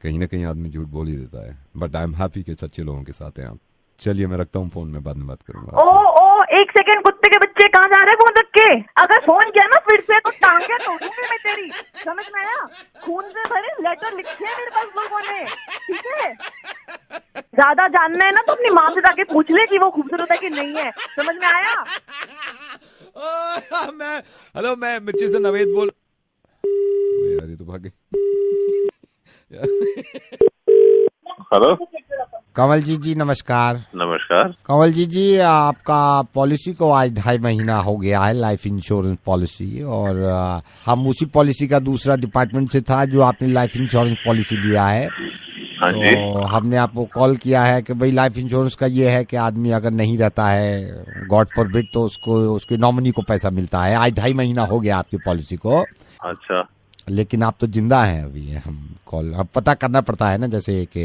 कहीं ना कहीं आदमी झूठ बोल ही देता है, बट आई एम हैप्पी कि सच्चे लोगों के साथ हैं आप। चलिए, मैं रखता हूँ फोन, में बाद में बात करूंगा। ओ एक सेकंड, कुत्ते के बच्चे कहाँ जा रहे हैं फोन रख के? अगर फोन किया ना फिर से तो टांगे तोड़ूंगी मैं तेरी, समझ में आया? खून से भरे लेटर लिखे हैं मेरे पास लोगों ने, ठीक है? ज्यादा जानना है ना तो अपनी माँ से जाके पूछ ले कि वो खूबसूरत है कि नहीं है, समझ में आया? हेलो, मैं मिर्ची से नवेद बोल। यार ये तो भाग गई। हेलो, कंवल जी नमस्कार। नमस्कार। कंवल जी आपका पॉलिसी को आज 2.5 महीना हो गया है, लाइफ इंश्योरेंस पॉलिसी, और हम उसी पॉलिसी का दूसरा डिपार्टमेंट से था जो आपने लाइफ इंश्योरेंस पॉलिसी लिया है। हाँ जी। तो हमने आपको कॉल किया है कि भाई लाइफ इंश्योरेंस का ये है कि आदमी अगर नहीं रहता है, गॉड फॉरबिड, तो उसको उसके नॉमिनी को पैसा मिलता है। आज 2.5 महीना हो गया आपकी पॉलिसी को। अच्छा। लेकिन आप तो जिंदा हैं अभी, हम कॉल अब पता करना पड़ता है ना, जैसे कि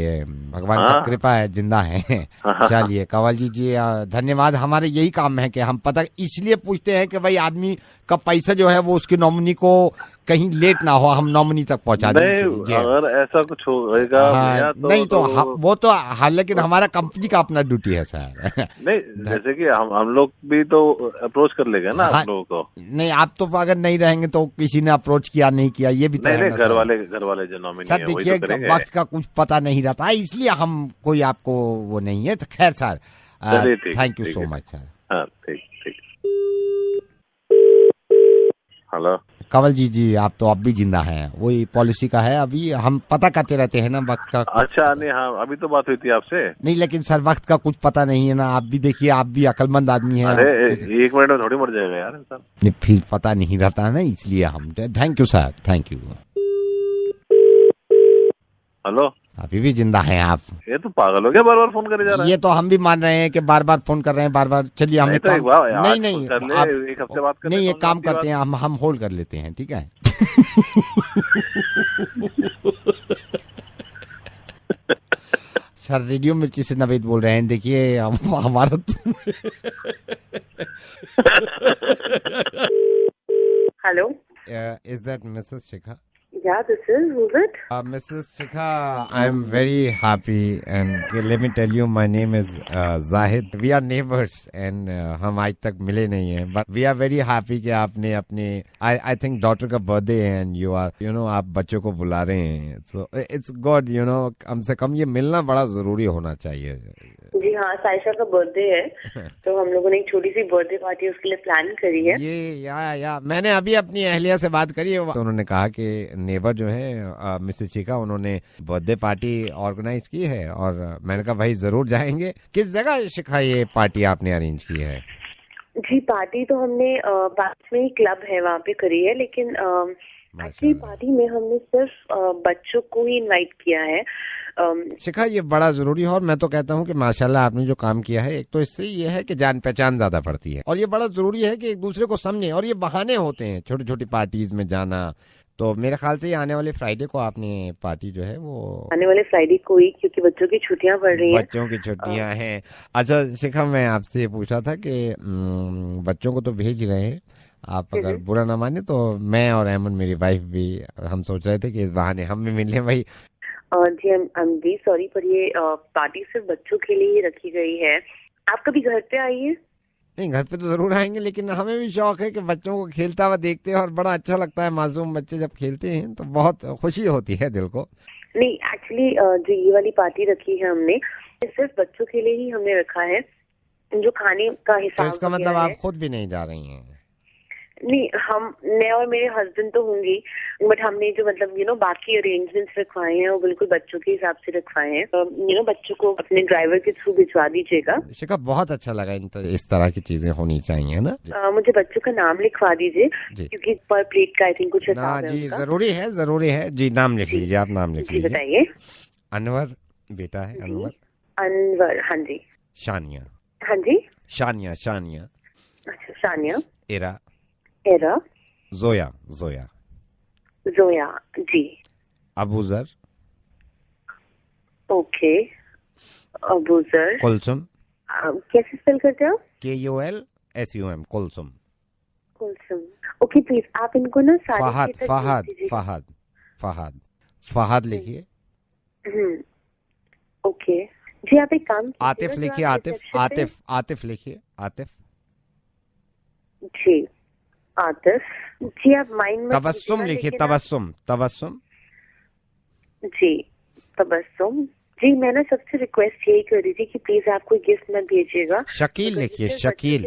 भगवान का कृपा है, जिंदा है। चलिए कंवल जी धन्यवाद। हमारे यही काम है कि हम पता इसलिए पूछते हैं कि भाई आदमी का पैसा जो है वो उसके नॉमिनी को कहीं लेट ना हो, हम नॉमिनी तक पहुंचा दें। अगर ऐसा कुछ होगा तो नहीं तो वो तो हाँ, लेकिन हमारा कंपनी का अपना ड्यूटी है सर। नहीं, जैसे कि हम लोग भी तो अप्रोच कर लेंगे ना आप लोगों को। नहीं, आप तो अगर नहीं रहेंगे तो किसी ने अप्रोच किया नहीं किया, ये भी तो है ना। घर वाले जो नॉमिनी सर देखिए, वक्त का कुछ पता नहीं रहता है, इसलिए हम कोई आपको वो नहीं है। तो खैर sir, thank you so much sir. हाँ, ठीक। हेलो कंवल जी आप तो अब भी जिंदा हैं, वही पॉलिसी का है। अभी हम पता करते रहते हैं ना वक्त का। अच्छा, नहीं हाँ, अभी तो बात हुई थी आपसे। नहीं, लेकिन सर वक्त का कुछ पता नहीं है ना। आप भी देखिए, आप भी अक्लमंद आदमी हैं। अरे 1 मिनट में थोड़ी मर जाएगा यार इंसान। नहीं, फिर पता नहीं रहता ना, इसलिए हम। Thank you sir, thank you. Hello, अभी भी जिंदा हैं आप? ये तो पागल हो गया, बार बार फोन करे जा रहा है। ये तो हम भी मान रहे हैं कि बार बार फोन कर रहे हैं, बार बार। चलिए हम नहीं, एक हफ्ते बात नहीं, एक काम करते हैं, हम होल्ड कर लेते हैं, ठीक है? सर रेडियो मिर्ची से नवेद बोल रहे हैं। देखिए हमारा hello, is that Mrs Shikha? Yeah, this is. Who's it? Mrs. Shikha, I'm very happy, and let me tell you, my name is Zahid. We are neighbors, and हम आज तक मिले नहीं हैं, but we are very happy कि आपने अपने I think daughter का birthday है, and you are, आप बच्चों को बुला रहे हैं, so it's good, कम से कम ये मिलना बड़ा जरूरी होना चाहिए। जी हाँ, साइशा का बर्थडे है, तो हम लोगों ने एक छोटी सी बर्थडे पार्टी उसके लिए प्लान करी है। ये या मैंने अभी अपनी अहलिया से बात करी है, तो उन्होंने कहा कि नेबर जो है मिसेस शिखा, उन्होंने बर्थडे पार्टी ऑर्गेनाइज की है, और मैंने कहा भाई जरूर जाएंगे। किस जगह शिखा ये पार्टी आपने अरेंज की है? जी, पार्टी तो हमने पास में ही क्लब है वहाँ पे करी है, लेकिन एक्चुअली पार्टी में हमने सिर्फ बच्चों को ही इनवाइट किया है। शिखा, ये बड़ा जरूरी है, और मैं तो कहता हूँ कि माशाल्लाह आपने जो काम किया है, एक तो इससे ये है कि जान पहचान ज्यादा पड़ती है, और ये बड़ा जरूरी है कि एक दूसरे को समझे, और ये बहाने होते हैं छोटी छोटी पार्टीज में जाना। तो मेरे ख्याल से आने वाले फ्राइडे को आपने पार्टी जो है वो आने वाले फ्राइडे को ही, क्योंकि बच्चों की छुट्टियां पड़ रही हैं। बच्चों की छुट्टियां हैं। अच्छा शिखा, मैं आपसे पूछ रहा था कि बच्चों को तो भेज रहे हैं आप, अगर बुरा ना माने तो मैं और अहमद मेरी वाइफ भी, हम सोच रहे थे कि इस बहाने हम भी मिल लें भाई। जी, आई एम वेरी सॉरी, पर ये पार्टी सिर्फ बच्चों के लिए ही रखी गई है। आप कभी घर पे आइए। नहीं, घर पे तो जरूर आएंगे, लेकिन हमें भी शौक है कि बच्चों को खेलता हुआ देखते हैं, और बड़ा अच्छा लगता है मासूम बच्चे जब खेलते हैं, तो बहुत खुशी होती है दिल को। नहीं, एक्चुअली जो ये वाली पार्टी रखी है हमने, सिर्फ बच्चों के लिए ही हमने रखा है। जो खाने का हिसाब, तो इसका मतलब आप खुद भी नहीं जा रही हैं? नहीं, मैं और मेरे हस्बैंड तो होंगी, बट हमने जो मतलब बाकी अरेंजमेंट्स रखवाए हैं वो बिल्कुल बच्चों के हिसाब से रखवाए हैं। बच्चों को अपने ड्राइवर के थ्रू भिजवा दीजिएगा। शिखा बहुत अच्छा लगा, इस तरह की चीजें होनी चाहिए ना। मुझे बच्चों का नाम लिखवा दीजिए, क्योंकि पर प्लेट का आई थिंक कुछ ना जी, जरूरी है जी। नाम लिख लीजिए, आप नाम लिख लीजिए। बताइए। अनवर बेटा है, अनवर। हाँ जी। शानिया। हाँ जी। शानिया। अच्छा, शानिया। एरा। जोया। जी। अबूजर। ओके, अबूजर। कुलसुम। कैसे स्पेल करते हो? KULSUM, कुलसुम। ओके, प्लीज आप इनको ना फहद लिखिए। ओके जी, आप एक काम आतिफ लिखिए। आतिफ लिखिए। आतिफ जी। आतिफ जी, आप माइंड में तबस्सुम लिखिए। तबस्सुम जी। तबस्सुम जी। मैं ना सबसे रिक्वेस्ट यही कर रही थी कि प्लीज आप कोई गिफ्ट मत भेजिएगा। शकील लिखिए। शकील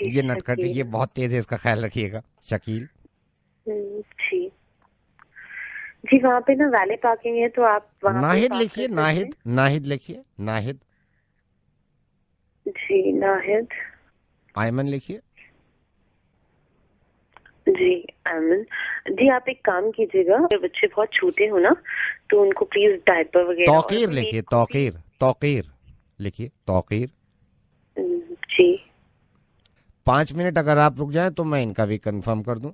ये नटखट, ये बहुत तेज है, इसका ख्याल रखिएगा। शकील जी। वहाँ पे ना वैले पार्किंग है, तो आप नाहिद लिखिए। नाहिद लिखिए। नाहिद जी। नाहिद। आयमन लिखिए। जी, आयमन जी। आप एक काम कीजिएगा, अगर बच्चे बहुत छोटे हो ना तो उनको प्लीज डायपर वगैरह। तौकीर लिखिए। तौकीर लिखिए। तौकीर जी। 5 मिनट अगर आप रुक जाए तो मैं इनका भी कंफर्म कर दूं।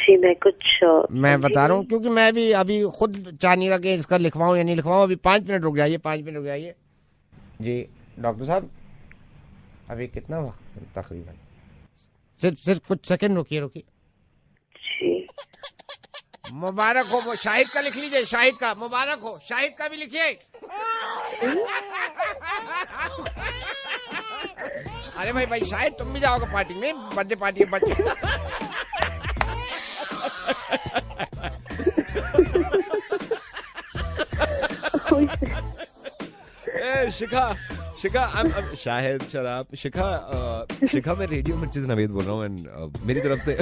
जी, मैं बता रहा हूँ, क्योंकि मैं भी अभी खुद चाह नहीं रहा कि इसका लिखवाऊं या नहीं लिखवाऊं। अभी 5 मिनट रुक जाइए। 5 मिनट रुक जाइए जी। डॉक्टर साहब अभी कितना वक्त तकरीबन? सिर्फ कुछ सेकंड रुकिए। जी। मुबारक हो। वो शाहिद का लिख लीजिए। शाहिद का मुबारक हो। शाहिद का भी लिखिए। अरे भाई शाहिद तुम भी जाओगे पार्टी में? बर्थडे पार्टी है बच्चे। शिखा शाहिद शराब। शिखा मैं रेडियो मिर्चीज नवेद बोल रहा हूँ, एंड मेरी तरफ से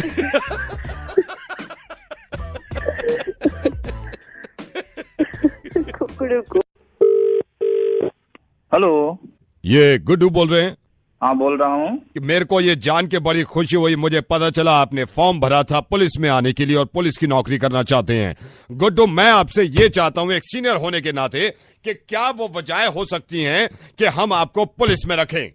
हेलो, ये गुड्डू बोल रहे हैं? हाँ, बोल रहा हूँ। कि मेरे को ये जान के बड़ी खुशी हुई, मुझे पता चला आपने फॉर्म भरा था पुलिस में आने के लिए और पुलिस की नौकरी करना चाहते हैं। गुड्डू, मैं आपसे ये चाहता हूँ एक सीनियर होने के नाते कि क्या वो वजह हो सकती हैं कि हम आपको पुलिस में रखें?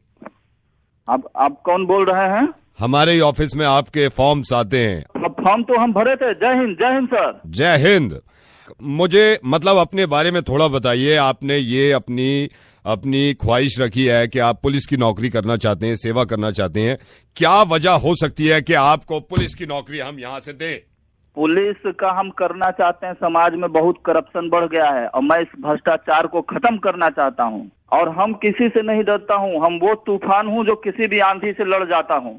आप कौन बोल रहे हैं? हमारे ही ऑफिस में आपके फॉर्म्स आते हैं। फॉर्म तो हम भरे थे। जय हिंद सर। जय हिंद। मुझे मतलब अपने बारे में थोड़ा बताइए। आपने ये अपनी ख्वाहिश रखी है कि आप पुलिस की नौकरी करना चाहते हैं, सेवा करना चाहते हैं। क्या वजह हो सकती है कि आपको पुलिस की नौकरी हम यहाँ से दें? पुलिस का हम करना चाहते हैं। समाज में बहुत करप्शन बढ़ गया है और मैं इस भ्रष्टाचार को खत्म करना चाहता हूँ। और हम किसी से नहीं डरता हूँ। हम वो तूफान हूँ जो किसी भी आंधी से लड़ जाता हूँ।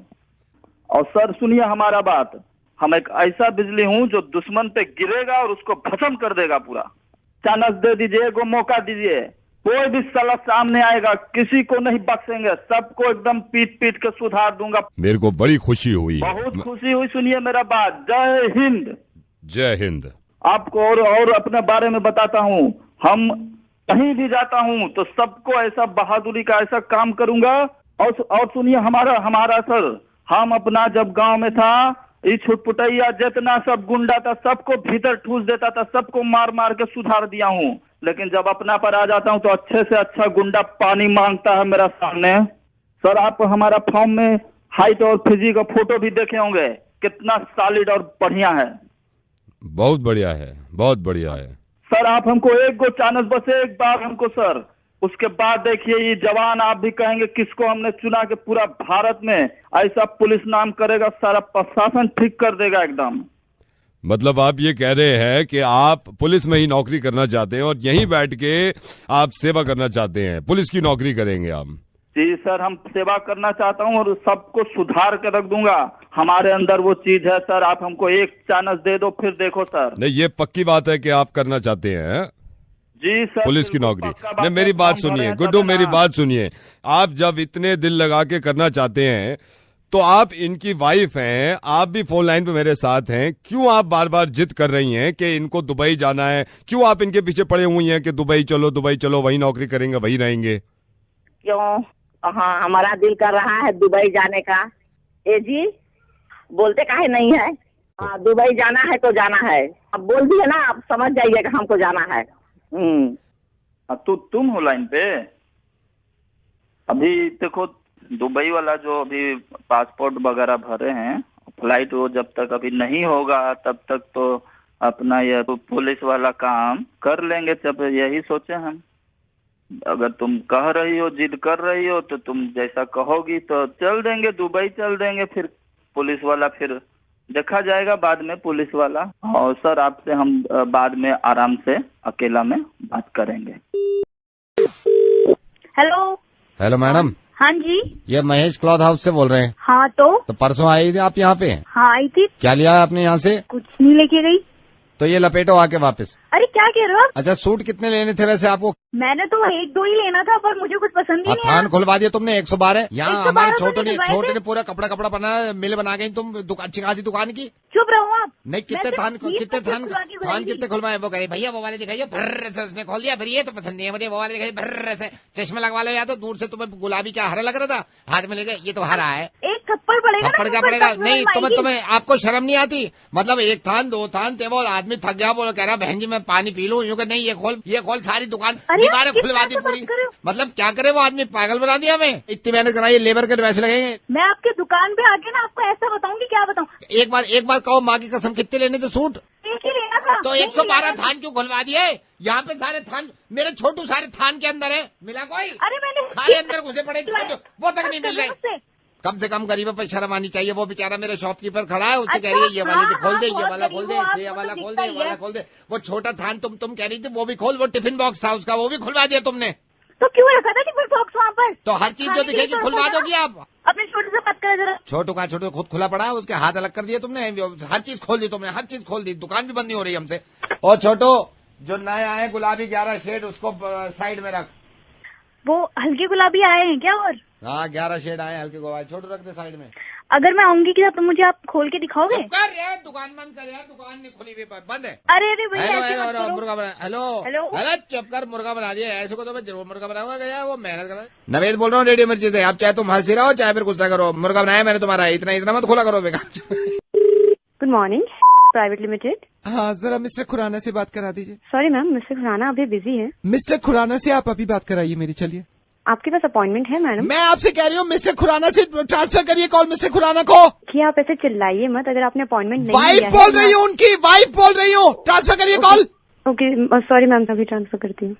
और सर सुनिए हमारा बात, हम एक ऐसा बिजली हूँ जो दुश्मन पे गिरेगा और उसको भस्म कर देगा पूरा। चांस दे दीजिए, एगो मौका दीजिए, कोई भी साला सामने आएगा, किसी को नहीं बख्शेंगे, सबको एकदम पीट के सुधार दूंगा। मेरे को बड़ी खुशी हुई, बहुत खुशी हुई। सुनिए मेरा बात। जय हिंद। जय हिंद। आपको और अपने बारे में बताता हूँ। हम कहीं भी जाता हूँ तो सबको ऐसा बहादुरी का ऐसा काम करूंगा। और सुनिए हमारा सर, हम अपना जब गांव में था, ये छुटपुटैया जितना सब गुंडा था सबको भीतर ठूस देता था, सबको मार के सुधार दिया हूँ। लेकिन जब अपना पर आ जाता हूँ तो अच्छे से अच्छा गुंडा पानी मांगता है मेरा सामने। सर आप हमारा फॉर्म में हाइट और फिजिक का फोटो भी देखे होंगे, कितना सॉलिड और बढ़िया है। बहुत बढ़िया है, बहुत बढ़िया है। सर आप हमको एक गो चांस, बस एक बार हमको सर, उसके बाद देखिए ये जवान आप भी कहेंगे किसको हमने चुना के पूरा भारत में ऐसा पुलिस नाम करेगा, सारा प्रशासन ठीक कर देगा एकदम। मतलब आप ये कह रहे हैं कि आप पुलिस में ही नौकरी करना चाहते हैं और यहीं बैठ के आप सेवा करना चाहते हैं, पुलिस की नौकरी करेंगे आप? जी सर, हम सेवा करना चाहता हूं और सबको सुधार के रख दूंगा। हमारे अंदर वो चीज है सर, आप हमको एक चांस दे दो, फिर देखो सर। नहीं, ये पक्की बात है कि आप करना चाहते हैं? जी सर, पुलिस की बिल्कुल नौकरी। पक्का नहीं, बात मेरी है, बात फॉर्म भरे सुनिए हैं गुड्डू, तभी मेरी ना। बात सुनिए। आप जब इतने दिल लगा के करना चाहते हैं तो आप इनकी वाइफ हैं, आप भी फोन लाइन पे मेरे साथ हैं, क्यों आप बार बार जिद कर रही हैं कि इनको दुबई जाना है? क्यों आप इनके पीछे पड़े हुई हैं कि दुबई चलो वही नौकरी करेंगे, वही रहेंगे? क्यों? हाँ, हमारा दिल कर रहा है दुबई जाने का। ए जी, बोलते काहे नहीं है? हाँ, दुबई जाना है तो जाना है। अब बोल दिए ना, आप समझ जाइएगा हमको जाना है। तुम हो लाइन पे? अभी देखो, दुबई वाला जो अभी पासपोर्ट वगैरह भरे हैं, फ्लाइट वो जब तक अभी नहीं होगा तब तक तो अपना ये तो पुलिस वाला काम कर लेंगे। जब यही सोचे हम, अगर तुम कह रही हो, जिद कर रही हो, तो तुम जैसा कहोगी तो चल देंगे, दुबई चल देंगे। फिर पुलिस वाला फिर देखा जाएगा बाद में, पुलिस वाला। और सर, आपसे हम बाद में आराम से अकेला में बात करेंगे। Hello madam. हाँ जी। ये महेश क्लॉथ हाउस से बोल रहे हैं। हाँ, तो परसों आई थी आप यहाँ पे? हाँ, आई थी। क्या लिया आपने यहाँ से? कुछ नहीं लेके गई। तो ये लपेटो आके वापस। अरे क्या कह रहे हो आप? अच्छा, सूट कितने लेने थे वैसे आपको? मैंने तो 1-2 ही लेना था, पर मुझे कुछ पसंद ही नहीं थान आया। खुलवा दिया तुमने 112। यहाँ 112 हमारे तो छोटे दिलवाए ने थे। पूरा कपड़ा बना मिल बना गई तुम अच्छी खासी दुकान की। चुप रहो आप। नहीं, कितने मैं थान सिर्फ 20 कितने थान खुलवा के थान बुलाएंगी। कितने खुलवाए? वो करे भैया वो वाले दिखाइए, भर्र से उसने खोल दिया। फिर ये तो पसंद नहीं है मुझे, वो वाले दिखाइए, भर्र से चश्मा लगवा लो। या तो दूर से तुम्हें गुलाबी क्या हरा लग रहा था, हाथ में लेके ये तो हरा है। एक थप्पड़ पड़ेगा ना, थप्पड़ क्या मुंह पर, पड़ेगा? तब नहीं, बनवाएंगी। तुम्हें आपको शर्म नहीं आती? मतलब एक थान 2 थान थे, वो आदमी थक गया, बोलो कह रहा बहन जी मैं पानी पी लूं, यूं कि नहीं ये खोल सारी दुकान अरे, दीवारें किस खुलवा दी तरह से पूरी। बात कर रहे हो? मतलब क्या करे वो आदमी, पागल बना दिया हमें। इतनी मेहनत कराई, लेबर के पैसे लगेंगे। मैं आपके दुकान पे आके ना आपको ऐसा बताऊंगी, क्या बताऊं? एक बार कहो माँ की कसम, कितने लेने थे सूट? एक ही लेना था। तो 112 थान क्यों खुलवा दिए? यहाँ पे सारे थान मेरे छोटू सारे थान के अंदर है, मिला कोई? अरे मैंने सारे अंदर घुसे पड़े, वो तक नहीं मिल रहे। मुझसे। कम से कम गरीबों पर शर्म आनी चाहिए। वो बेचारा मेरे शॉपकीपर खड़ा है, उससे अच्छा, कह रही है ये वाले हाँ, खोल दे, हाँ, ये बहुत वाला खोल दे, गरीब हो ये आप, वाला वो तो खोल दे, ये दिखता ही वाला है। खोल दे। वो छोटा थान तुम कह रही थी वो भी खोल, वो टिफिन बॉक्स था उसका, वो भी खुलवा दिया तुमने। तो क्यों रखा था टिफिन बॉक्स वहाँ पर? तो हर चीज जो खाने के लिए दिखेगी तो खुलवा रखा था। दोगी आप? अपने छोटे से बात करें जरा। छोटू खुद खुला पड़ा है, उसके हाथ अलग कर दिए तुमने, हर चीज खोल दी तुमने, हर चीज खोल दी, दुकान भी बंद नहीं हो रही हमसे। और छोटू, जो नए आए गुलाबी 11 शेड उसको साइड में रख। वो हल्के गुलाबी आए हैं क्या? और हाँ 11 शेड आए हल्के गुलाबी, छोटू रख दे साइड में। अगर मैं आऊंगी क्या तो मुझे आप खोल के दिखाओगे? चुप कर यार, दुकान बंद कर यार, दुकान नहीं खुली हुई, बंद है। अरे भैया ऐसे मत हेलो करो। मुर्गा बना, हेलो हेलो। हेलो चुप कर, मुर्गा बना दिया ऐसे को तो मैं जरूर मुर्गा बनाऊंगा। गया वो मेहनत कर रहा है। नवेद बोल रहा हूँ रेडियो मिर्ची से। आप चाहे तुम हंसी रहो चाहे फिर गुस्सा करो, मुर्गा बनाया मैंने तुम्हारा, इतना मत खुला करो बेकार। Good morning, private limited. हाँ, जरा मिस्टर खुराना से बात करा दीजिए। सॉरी मैम, मिस्टर खुराना अभी बिजी है। मिस्टर खुराना से आप अभी बात कराइए मेरी, चलिए। आपके पास अपॉइंटमेंट है मैडम? मैं आपसे कह रही हूँ मिस्टर खुराना से ट्रांसफर करिए कॉल मिस्टर खुराना को। कि आप ऐसे चिल्लाइए मत, अगर आपने अपॉइंटमेंट नहीं वाइफ लिया है बोल तो रही हूँ, उनकी वाइफ बोल रही हूँ, ट्रांसफर करिए कॉल। ओके सॉरी मैम, अभी ट्रांसफर करती हूँ।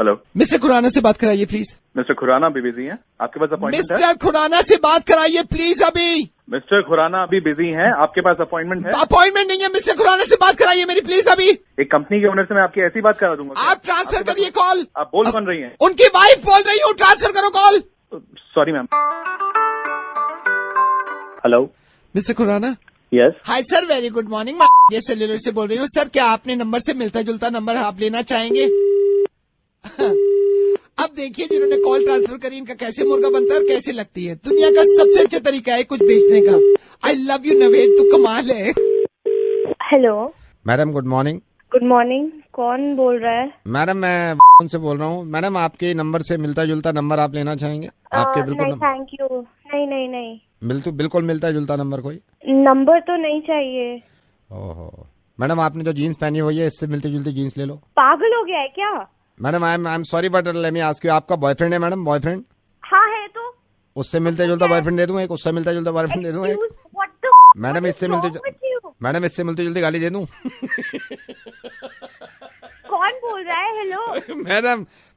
हेलो, मिस्टर खुराना से बात कराइए प्लीज। मिस्टर खुराना अभी बिजी हैं, आपके पास अपॉइंटमेंट है? मिस्टर खुराना से बात कराइए प्लीज अभी। मिस्टर खुराना अभी बिजी हैं, आपके पास अपॉइंटमेंट है? अपॉइंटमेंट नहीं है, मिस्टर खुराना से बात कराइए मेरी प्लीज अभी। एक कंपनी के ओनर से मैं आपकी ऐसी बात करा दूंगा। आप ट्रांसफर करिए कॉल। आप बोल कौन रही हैं? उनकी वाइफ बोल रही हूँ, ट्रांसफर करो call. Sorry ma'am. Hello mister Khurana. Yes. Hi sir, very good morning, ये सेल्यूलर से बोल रही हूँ। सर क्या आपने नंबर से मिलता जुलता नंबर आप लेना चाहेंगे? अब देखिए जिन्होंने कॉल ट्रांसफर करी इनका कैसे मुर्गा बनता है और कैसे लगती है। दुनिया का सबसे अच्छा तरीका है कुछ बेचने का। आई लव यू नवेद, तू कमाल है। Hello madam good morning. Good morning, कौन बोल रहा है? मैडम मैं उनसे बोल रहा हूँ। मैडम आपके नंबर से मिलता जुलता नंबर आप लेना चाहेंगे? आपके बिल्कुल नहीं थैंक यू, नहीं बिल्कुल मिलता जुलता नंबर कोई नंबर तो नहीं चाहिए। ओहो मैडम, आपने जो जीन्स पहनी हुई है इससे मिलती जुलती जीन्स ले लो। पागल हो गया है क्या? Madam I am sorry but let me ask you, आपका बॉयफ्रेंड है मैडम? बॉयफ्रेंड? हाँ है तो। उससे मिलता जुलता बॉयफ्रेंड दे दूं एक, उससे मिलता जुलता बॉयफ्रेंड दे दूं एक? मैडम इससे मिलती जुलती गाली दे दूं? कौन बोल रहा है? हेलो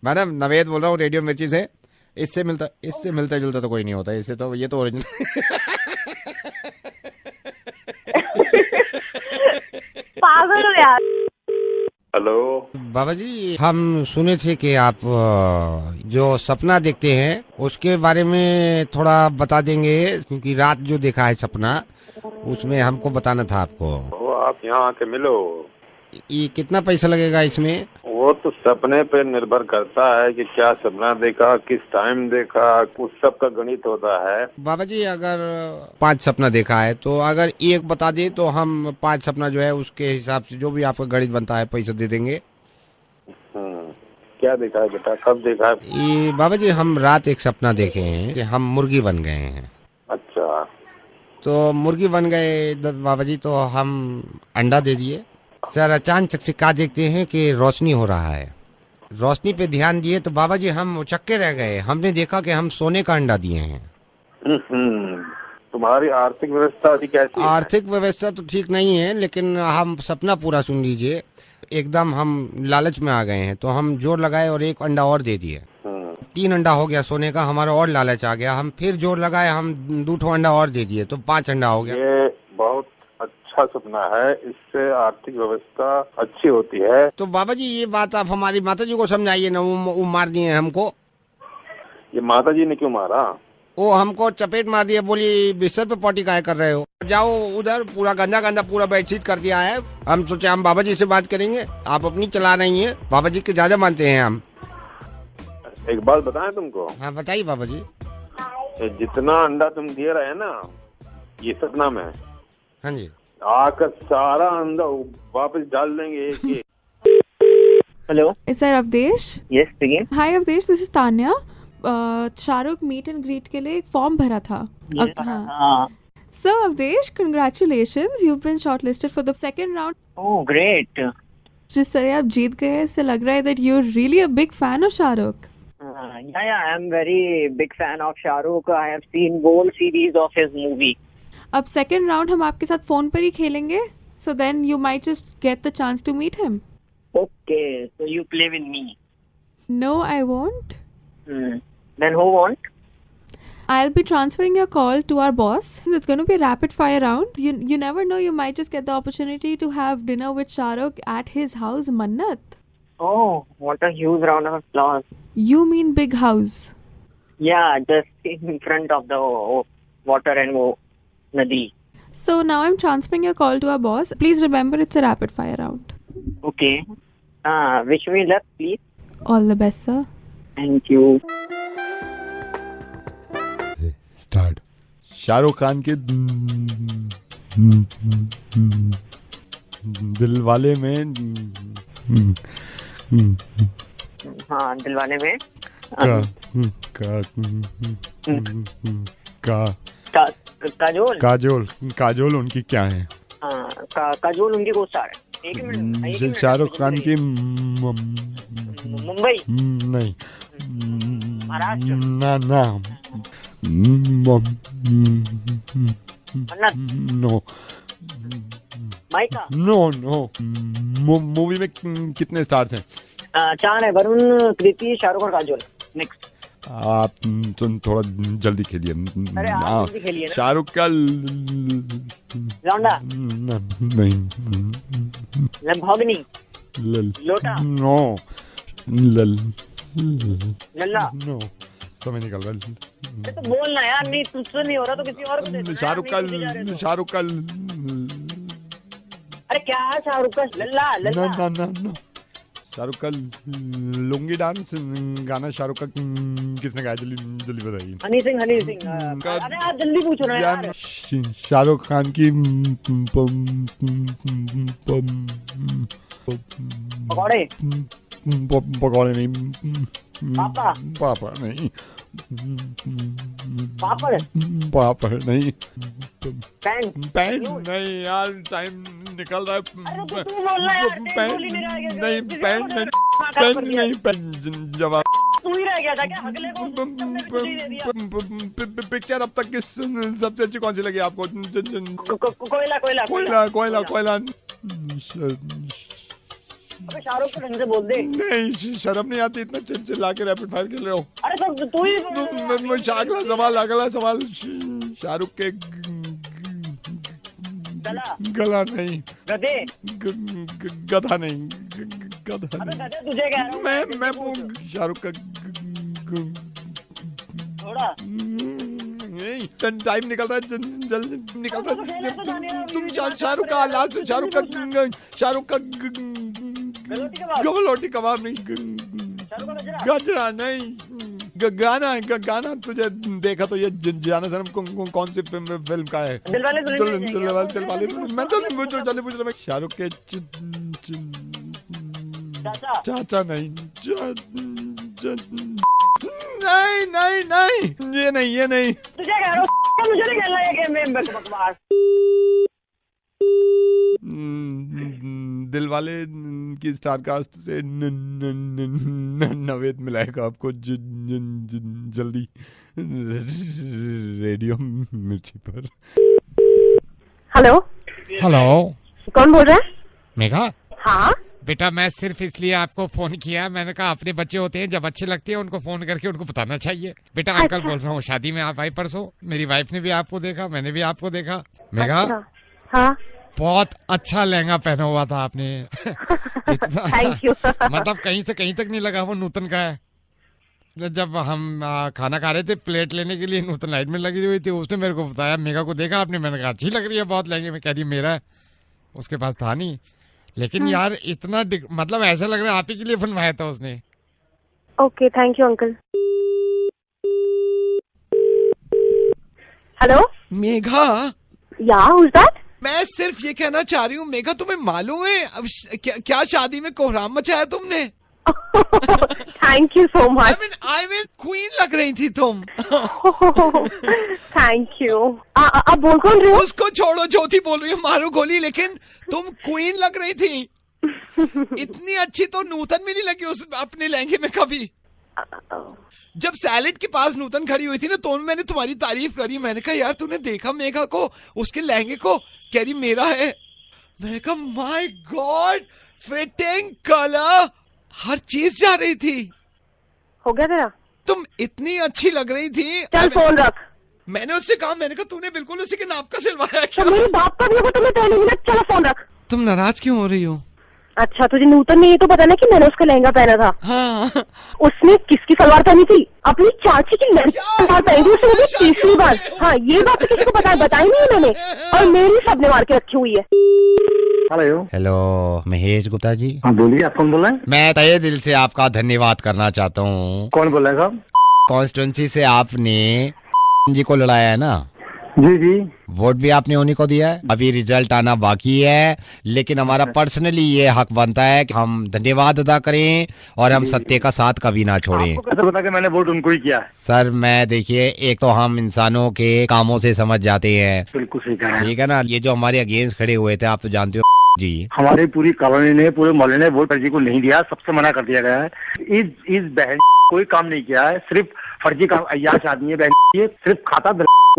मैडम नवेद बोल रहा हूँ रेडियो मिर्ची से। इससे मिलता जुलता तो कोई नहीं होता, इससे तो ये तो ओरिजिनल। पागल हो यार। हेलो बाबा जी, हम सुने थे कि आप जो सपना देखते हैं उसके बारे में थोड़ा बता देंगे, क्योंकि रात जो देखा है सपना उसमें हमको बताना था आपको। वो आप यहाँ आके मिलो, ये कितना पैसा लगेगा इसमें? वो तो सपने पे निर्भर करता है कि क्या सपना देखा, किस टाइम देखा, उस सब का गणित होता है। बाबा जी अगर 5 सपना देखा है तो अगर एक बता दे तो हम 5 सपना जो है उसके हिसाब से जो भी आपका गणित बनता है पैसा दे देंगे। क्या देखा है बेटा, कब देखा है? ये बाबा जी हम रात एक सपना देखे हैं कि हम मुर्गी बन गए हैं। अच्छा, तो मुर्गी बन गए बाबा जी तो हम अंडा दे दिए। सर अचानक से क्या देखते हैं कि रोशनी हो रहा है, रोशनी पे ध्यान दिए तो बाबा जी हम उचक्के रह गए। हमने देखा कि हम सोने का अंडा दिए हैं। तुम्हारी आर्थिक व्यवस्था अभी कैसी है? आर्थिक व्यवस्था तो ठीक नहीं है, लेकिन हम सपना पूरा सुन लीजिए। एकदम हम लालच में आ गए हैं तो हम जोर लगाए और एक अंडा और दे दिए। 3 अंडा हो गया सोने का, हमारा और लालच आ गया। हम फिर जोर लगाए, हम 2 अंडा और दे दिए तो 5 अंडा हो गया। ये बहुत अच्छा सपना है, इससे आर्थिक व्यवस्था अच्छी होती है। तो बाबा जी ये बात आप हमारी माता जी को समझाइए ना, वो मार दिए हमको। ये माता जी ने क्यों मारा? वो हमको चपेट मार दिया, बोली बिस्तर पे पॉटी काहे कर रहे हो, जाओ उधर। पूरा गंदा गंदा पूरा बेडशीट कर दिया है। हम सोचे हम बाबा जी से बात करेंगे, आप अपनी चला रही हैं। बाबा जी के ज्यादा मानते हैं हम। एक बात बताएं तुमको? हाँ बताइए बाबा जी। जितना अंडा तुम दे रहे हैं ना ये सपना में, हाँ जी, आकर सारा अंडा वापस डाल देंगे एक एक। Hello. Is that Avdesh? Yes, speaking. Hi Avdesh, this is Tanya. Shahrukh meet and greet के लिए एक फॉर्म भरा था। हाँ. So Avdesh, congratulations, you've been shortlisted for the second round. Oh, great. जिस तरह आप जीत गए हैं, इससे लग रहा है that you're really a big fan of Shahrukh. Yeah, I'm very big fan of Shahrukh. I have seen whole series of his movie. अब सेकेंड राउंड हम आपके साथ फोन पर ही खेलेंगे, so then you might just get the chance to meet him. Okay, so you play with me. No, I won't. Then who won't? I'll be transferring your call to our boss. It's going to be a rapid fire round. You never know, you might just get the opportunity to have dinner with Shahrukh at his house, Mannat. Oh, what a huge round of applause. You mean big house? Yeah, just in front of the water and Nadi. So now I'm transferring your call to our boss. Please remember it's a rapid fire round. Okay. Wish me luck, please. All the best, sir. Thank you. Start. Shahrukh Khan के दिलवाले में हाँ, दिलवाले में काजोल काजोल उनकी क्या है? हाँ, काजोल उनकी को स्टार है। एक मिनट। शाहरुख खान की मुंबई नहीं, महाराष्ट्र ना नो माइका नो मूवी में कितने स्टार्स हैं? 4 है, वरुण, कृति, शाहरुख और काजोल। नेक्स्ट। आप तुम थोड़ा जल्दी खेलिए। अरे आप जल्दी खेलिए ना। शाहरुख का लौंडा नहीं, भगनी, लोटा, नो, लल्ला, नो, समय निकल रहा। तो बोलना यार, नहीं तुझसे नहीं हो रहा तो किसी और को दे दो। शाहरुख का अरे क्या शाहरुख का लल्ला ना शाहरुख का लुंगी डांस गाना शाहरुख का किसने गाया? जल्दी बताइए। हनी सिंह। अरे आप जल्दी पूछो ना यार। शाहरुख खान की पकौड़े नहीं, पापा नहीं, पापड़ नहीं, पैंट नहीं यार, टाइम निकल रहा है। पैंट नहीं, जवाब तू ही रह गया था क्या? अगले को पिक्चर अब तक की सबसे अच्छी कौन सी लगी आपको? कोयला। अबे शाहरुख को ढंग से बोल दे। नहीं, शर्म नहीं आती इतना चिल्ला के रैपिड फायर खेल रहे हो? अरे तो तू ही अगला सवाल शाहरुख के गला नहीं, गधे, गधा नहीं, गधा गधे तुझे कह रहा हूं मैं शाहरुख का थोड़ा नहीं, टाइम निकल रहा है, जल्दी निकल रहा है। तुम शाहरुख का लास्ट, शाहरुख का लोटी कबाब नहीं, गजरा नहीं, गाना तुझे देखा तो ये जाना सनम कौन सी फिल्म का है? दिलवाले। मैं तो जल्दी पूछ रहा हूँ, शाहरुख के चाचा नहीं, नहीं, ये नहीं। तुझे कह रहा हूँ, मुझे नहीं खेलना ये गेम में, बकवास। दिलवाले की स्टारकास्ट से नवेद मिलाएगा आपको जल्दी रेडियो मिर्ची पर। हेलो, कौन बोल रहा है? मेघा। हाँ बेटा, मैं सिर्फ इसलिए आपको फोन किया, मैंने कहा अपने बच्चे होते हैं जब अच्छे लगते हैं उनको फोन करके उनको बताना चाहिए। बेटा अंकल बोल रहा हूँ, शादी में आप आई परसों, मेरी वाइफ ने भी आपको देखा, मैंने भी आपको देखा। मेघा, हाँ बहुत अच्छा लहंगा पहना हुआ था आपने। Thank you. मतलब कहीं से कहीं तक नहीं लगा वो नूतन का है। जब हम खाना खा रहे थे, प्लेट लेने के लिए नूतन लाइट में लगी हुई थी, उसने मेरे को बताया, मेघा को देखा आपने? मैंने कहा अच्छी लग रही है बहुत लहंगे में। कह रही मेरा है, उसके पास था नहीं। लेकिन यार इतना मतलब ऐसा लग रहा है आप ही के लिए बनवाया था उसने। Okay, thank you uncle. Hello Megha, या हु इज दैट? मैं सिर्फ ये कहना चाह रही हूँ मेघा, तुम्हें मालूम है अब क्या शादी में कोहराम मचाया तुमने? Thank you so much. I mean queen लग रही थी तुम। Thank you. आप बोल कौन रहे हो? उसको छोड़ो, ज्योति बोल रही हो, मारो गोली। लेकिन तुम क्वीन लग रही थी। इतनी अच्छी तो नूतन में नहीं लगी उस अपने लहंगे में कभी। जब सैलेड के पास नूतन खड़ी हुई थी ना, तो मैंने तुम्हारी तारीफ करी। मैंने कहा यार तूने देखा मेघा को, उसके लहंगे को? कह रही मेरा है। मैंने कहा माय गॉड, फिटिंग, कलर, हर चीज जा रही थी। हो गया तेरा? तुम इतनी अच्छी लग रही थी। चल फोन रख। मैंने उससे कहा, मैंने कहा तूने बिल्कुल उसी के नाप का सिलवाया क्या? तो मेरे बाप का भी होगा तुम्हें पहले मिनट। चलो फोन रख। तुम नाराज क्यों हो रही हो? अच्छा, तुझे नूतन में ये तो पता ना कि मैंने उसका लहंगा पहना था। हाँ। उसने किसकी सलवार पहनी थी? अपनी चाची की लड़की सलवार पहनी थी उसने, तीसरी बार। हाँ, ये बात तो किसी को बताई नहीं है मैंने, और मेरी सबने मार के रखी हुई है। हेलो महेश गुप्ता जी। हाँ बोलिए, आप कौन बोल रहे हैं? मैं तहे दिल से आपका धन्यवाद करना चाहता हूँ। कौन बोल रहे हैं साहब? कॉन्स्टिट्यूंसी से आपने जी को लड़ाया है ना? जी। वोट भी आपने उन्हीं को दिया है। अभी रिजल्ट आना बाकी है, लेकिन हमारा पर्सनली ये हक बनता है कि हम धन्यवाद अदा करें और हम सत्य का साथ कभी ना छोड़ें। आपको कैसे पता कि मैंने वोट उनको ही किया है? सर मैं देखिए, एक तो हम इंसानों के कामों से समझ जाते हैं। बिल्कुल सही कह रहे हैं। ठीक है ना? ये जो हमारे अगेंस्ट खड़े हुए थे, आप तो जानते हो जी, हमारी पूरी कॉलोनी ने, पूरे मोहल्ले ने वोट फर्जी को नहीं दिया, सबसे मना कर दिया गया है। इस बहन कोई काम नहीं किया है, सिर्फ फर्जी काम। अय्याश आदमी है बहन, ये सिर्फ खाता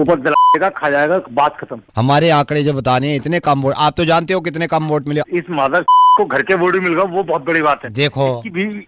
ऊपर दिलाएगा, खा जाएगा, बात खत्म। हमारे आंकड़े जो बताने हैं, इतने कम वोट, आप तो जानते हो कितने कम वोट मिले। इस मादर को घर के वोट भी मिल गया, वो बहुत बड़ी बात है। देखो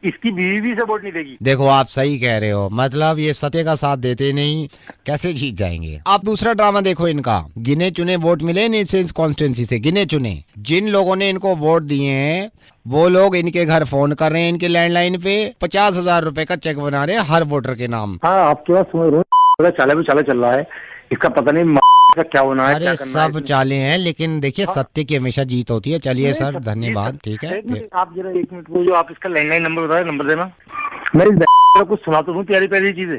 इसकी बीवी भी से वोट नहीं देगी। देखो आप सही कह रहे हो, मतलब ये सत्य का साथ देते नहीं, कैसे जीत जाएंगे। आप दूसरा ड्रामा देखो इनका, गिने चुने वोट मिले नहीं इस कॉन्स्टिट्यूंसी से, गिने चुने। जिन लोगों ने इनको वोट दिए हैं वो लोग इनके घर फोन कर रहे हैं, इनके लैंडलाइन पे 50,000 रुपए का चेक बना रहे हैं हर वोटर के नाम। हाँ, आपके पास समझ रहे हो, चाले चल रहा है, इसका पता नहीं का क्या होना है। अरे सब चाले हैं, लेकिन देखिए सत्य की हमेशा जीत होती है। चलिए सर, धन्यवाद। ठीक है, आप जरा 1 मिनट वो जो आप इसका लैंडलाइन नंबर बताए, नंबर देना। मैं इस कुछ सुना तो हूँ, प्यारी प्यारी चीजें,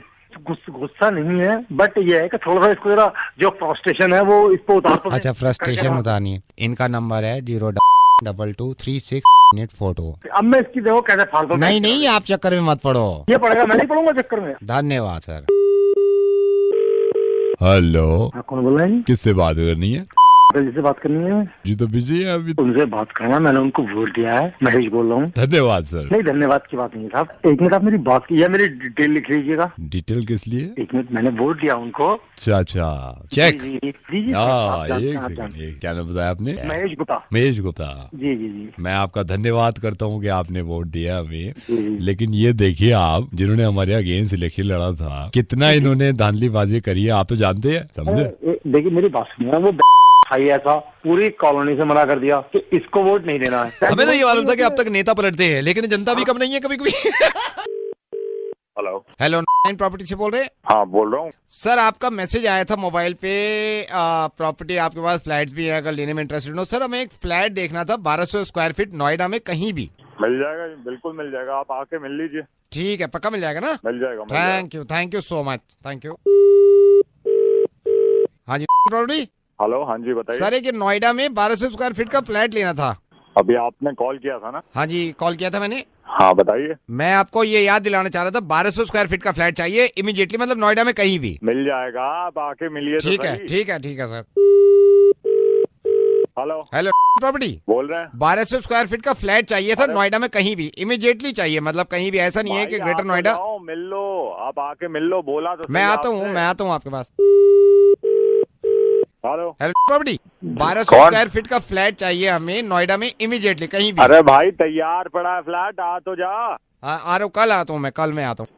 गुस्सा नहीं है, बट ये है कि थोड़ा सा इसको जरा जो फ्रस्ट्रेशन है वो इस पर उतार। अच्छा, फ्रस्ट्रेशन उतारनी। इनका नंबर है 0223642। अब मैं इसकी देखो कैसे फालतू। नहीं, आप चक्कर में मत पड़ो। ये पड़ेगा, मैं नहीं पढ़ूंगा चक्कर में। धन्यवाद सर। हेलो, कौन बोल रहे हैं? किससे बात करनी है? जिससे बात करनी है जी तो बिजी है अभी। उनसे बात करना, मैंने उनको वोट दिया है। महेश बोल रहा हूँ। धन्यवाद सर। नहीं, धन्यवाद की बात नहीं साहब। 1 मिनट आप मेरी बात की, या मेरी डिटेल लिख लीजिएगा। डिटेल किस लिए? 1 मिनट, मैंने वोट दिया उनको। अच्छा, चेक। जी। क्या नाम बताया आपने? महेश गुप्ता। महेश गुप्ता। जी। मैं आपका धन्यवाद करता हूँ कि आपने वोट दिया हमें, लेकिन ये देखिए आप, जिन्होंने हमारे अगेंस्ट इलेक्शन लड़ा था, कितना इन्होंने धांधलीबाजी करी है, आप तो जानते हैं। समझे? देखिए मेरी बात सुनिए, वो भाई ऐसा पूरी कॉलोनी से मना कर दिया कि इसको वोट नहीं देना है। हमें तो ये मालूम था कि अब तक नेता पलटते हैं, लेकिन जनता भी कम नहीं है कभी कभी। हेलो, प्रॉपर्टी से बोल रहे हैं? हाँ बोल रहा हूँ सर, आपका मैसेज आया था मोबाइल पे, प्रॉपर्टी आपके पास फ्लैट्स भी है, अगर लेने में इंटरेस्टेड हो। सर, हमें एक फ्लैट देखना था 1200 स्क्वायर फीट नोएडा में कहीं भी। मिल जाएगा, बिल्कुल मिल जाएगा, आप आके मिल लीजिए। ठीक है, पक्का मिल जाएगा ना? मिल जाएगा। Thank you so much, thank you. हाँ जी प्रॉपर्टी। हेलो, हाँ जी बताइए। सर, एक नोएडा में 1200 स्क्वायर फीट का फ्लैट लेना था। अभी आपने कॉल किया था ना? हाँ जी, कॉल किया था मैंने। हाँ बताइए। मैं आपको ये याद दिलाना चाह रहा था, 1200 स्क्वायर फीट का फ्लैट चाहिए इमीडिएटली, मतलब नोएडा में कहीं भी। मिल जाएगा, आप आके मिलिए। ठीक है सर। हेलो प्रॉपर्टी बोल रहे हैं। 1200 स्क्वायर फीट का फ्लैट चाहिए था नोएडा में कहीं भी, इमीडिएटली चाहिए, मतलब कहीं भी, ऐसा नहीं है कि ग्रेटर नोएडा। मिल लो, आप आके मिल लो, बोला तो। मैं आता हूँ आपके पास। हेलो प्रॉपर्टी 1200 स्क्वायर फीट का फ्लैट चाहिए हमें नोएडा में इमीडिएटली कहीं भी। अरे भाई तैयार पड़ा है फ्लैट, आ तो जा। आ रहा हूँ, कल आता हूँ मैं, कल मैं आता हूँ।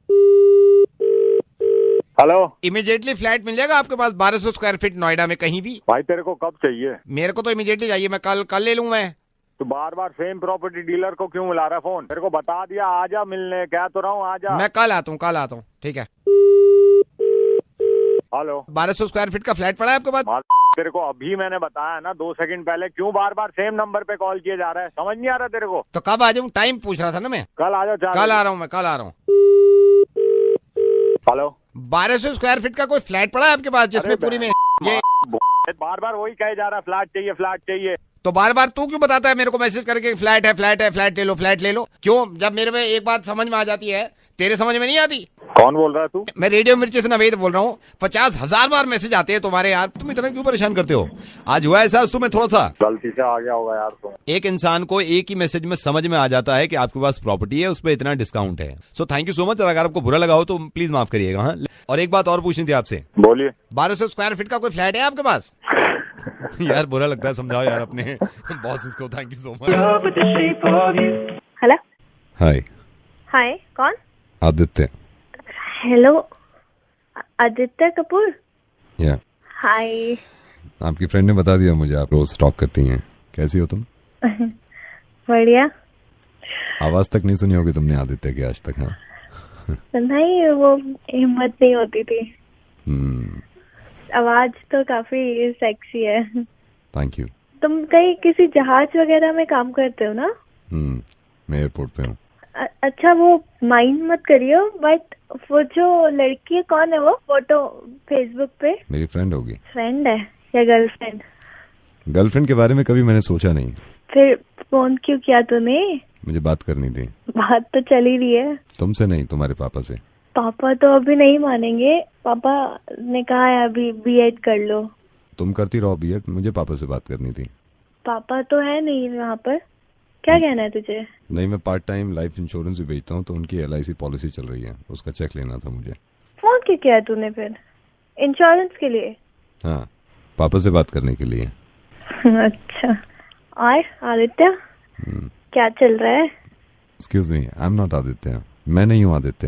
हेलो, इमीडिएटली फ्लैट मिल जाएगा आपके पास 1200 स्क्वायर फीट नोएडा में कहीं भी? भाई तेरे को कब चाहिए? मेरे को तो इमीडिएटली चाहिए, मैं कल ले लूँ मैं। तो बार बार सेम प्रॉपर्टी डीलर को क्यों मिला रहा है फोन? तेरे को बता दिया, आजा मिलने, क्या तो रहा हूँ, आजा। मैं कल आता हूँ, ठीक है। हेलो, 1200 स्क्वायर फीट का फ्लैट पड़ा है आपके पास? तेरे को अभी मैंने बताया ना 2 सेकंड पहले, क्यों बार बार सेम नंबर पे कॉल किए जा रहा है? समझ नहीं आ रहा तेरे को? तो कब आ जाऊँ? टाइम पूछ रहा था ना मैं। कल आ जाओ। कल आ रहा हूँ मैं, कल आ रहा हूँ। हेलो, 1200 स्क्वायर फीट का कोई फ्लैट पड़ा है आपके पास जिसमें पूरी में ये बार बार वही कहे जा रहा है, फ्लैट चाहिए। तो बार बार तू क्यों बताता है मेरे को मैसेज करके फ्लैट है, फ्लैट ले लो? क्यों? जब मेरे में एक बात समझ में आ जाती है, तेरे समझ में नहीं आती? कौन बोल रहा है तू? मैं रेडियो मिर्ची से नवेद बोल रहा हूँ। 50,000 बार मैसेज आते हैं तुम्हारे यार, तुम इतना क्यों परेशान करते हो? आज हुआ ऐसा तुम्हें थोड़ा सा गलती से आ गया होगा यार तुम। एक इंसान को एक ही मैसेज में समझ में आ जाता है कि आपके पास प्रॉपर्टी है, उस पर इतना डिस्काउंट है। So thank you so much. अगर आपको बुरा लगा हो तो प्लीज माफ करिएगा। हाँ, और एक बात और पूछनी थी आपसे। बोलिए। 1200 स्क्वायर फीट का कोई फ्लैट है आपके पास? यार बुरा लगता है, समझाओ यार अपने बॉसेस को। Thank you so much. Hello, hi, कौन? Aditya. Hello, Aditya Kapoor. Yeah hi. आपकी फ्रेंड ने बता दिया मुझे आप रोज स्टॉक करती हैं। कैसी हो तुम? बढ़िया। आवाज तक नहीं सुनी होगी तुमने आदित्य की आज तक? हाँ नहीं, वो हिम्मत नहीं होती थी। आवाज तो काफी सेक्सी है। Thank you. तुम कहीं किसी जहाज वगैरह में काम करते हो ना? मैं एयरपोर्ट पे हूँ। अच्छा, वो माइंड मत करियो, बट वो जो लड़की है, कौन है वो फोटो फेसबुक पे? मेरी फ्रेंड होगी। फ्रेंड है या गर्लफ्रेंड? गर्लफ्रेंड के बारे में कभी मैंने सोचा नहीं। फिर फोन क्यों किया तूने? मुझे बात करनी थी। बात तो चल ही रही है। तुमसे नहीं, तुम्हारे पापा से। पापा तो अभी नहीं मानेंगे। पापा ने कहा है अभी बीएड कर लो। तुम करती रहो बीएड, मुझे पापा से बात करनी थी। पापा तो है नहीं वहाँ पर। क्या कहना है तुझे? नहीं, मैं पार्ट टाइम लाइफ इंश्योरेंस भी बेचता हूँ, तो उनकी LIC पॉलिसी चल रही है, उसका चेक लेना था मुझे। फोन क्यों किया तूने फिर? इंश्योरेंस के लिए? हाँ, पापा से बात करने के लिए। अच्छा। और आदित्य क्या चल रहा है? Excuse me, I am not Aditya. मैं नहीं हूँ आदित्य।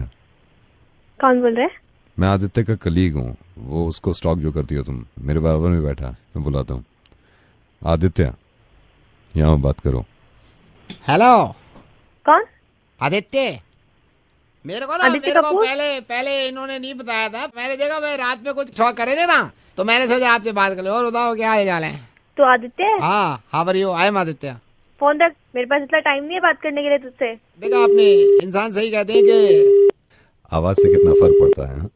कौन बोल रहा है? मैं आदित्य का कलीग हूँ। वो उसको स्टॉक जो करती हो तुम, मेरे बराबर में बैठा, मैं बुलाता हूँ। आदित्य, यहाँ बात करो। हेलो। कौन? आदित्य। मेरे को पहले इन्होंने नहीं बताया था। मैंने देखा मैं रात में कुछ शौक करे थे ना, तो मैंने सोचा आपसे बात कर लो। और बताओ क्या हाल है? तो आदित्य? हाँ, how are you? I am Aditya. Phone रख, मेरे पास इतना टाइम नहीं है बात करने के लिए तुझसे। देखा आपने, इंसान सही कहते हैं कि आवाज से कितना फर्क पड़ता है।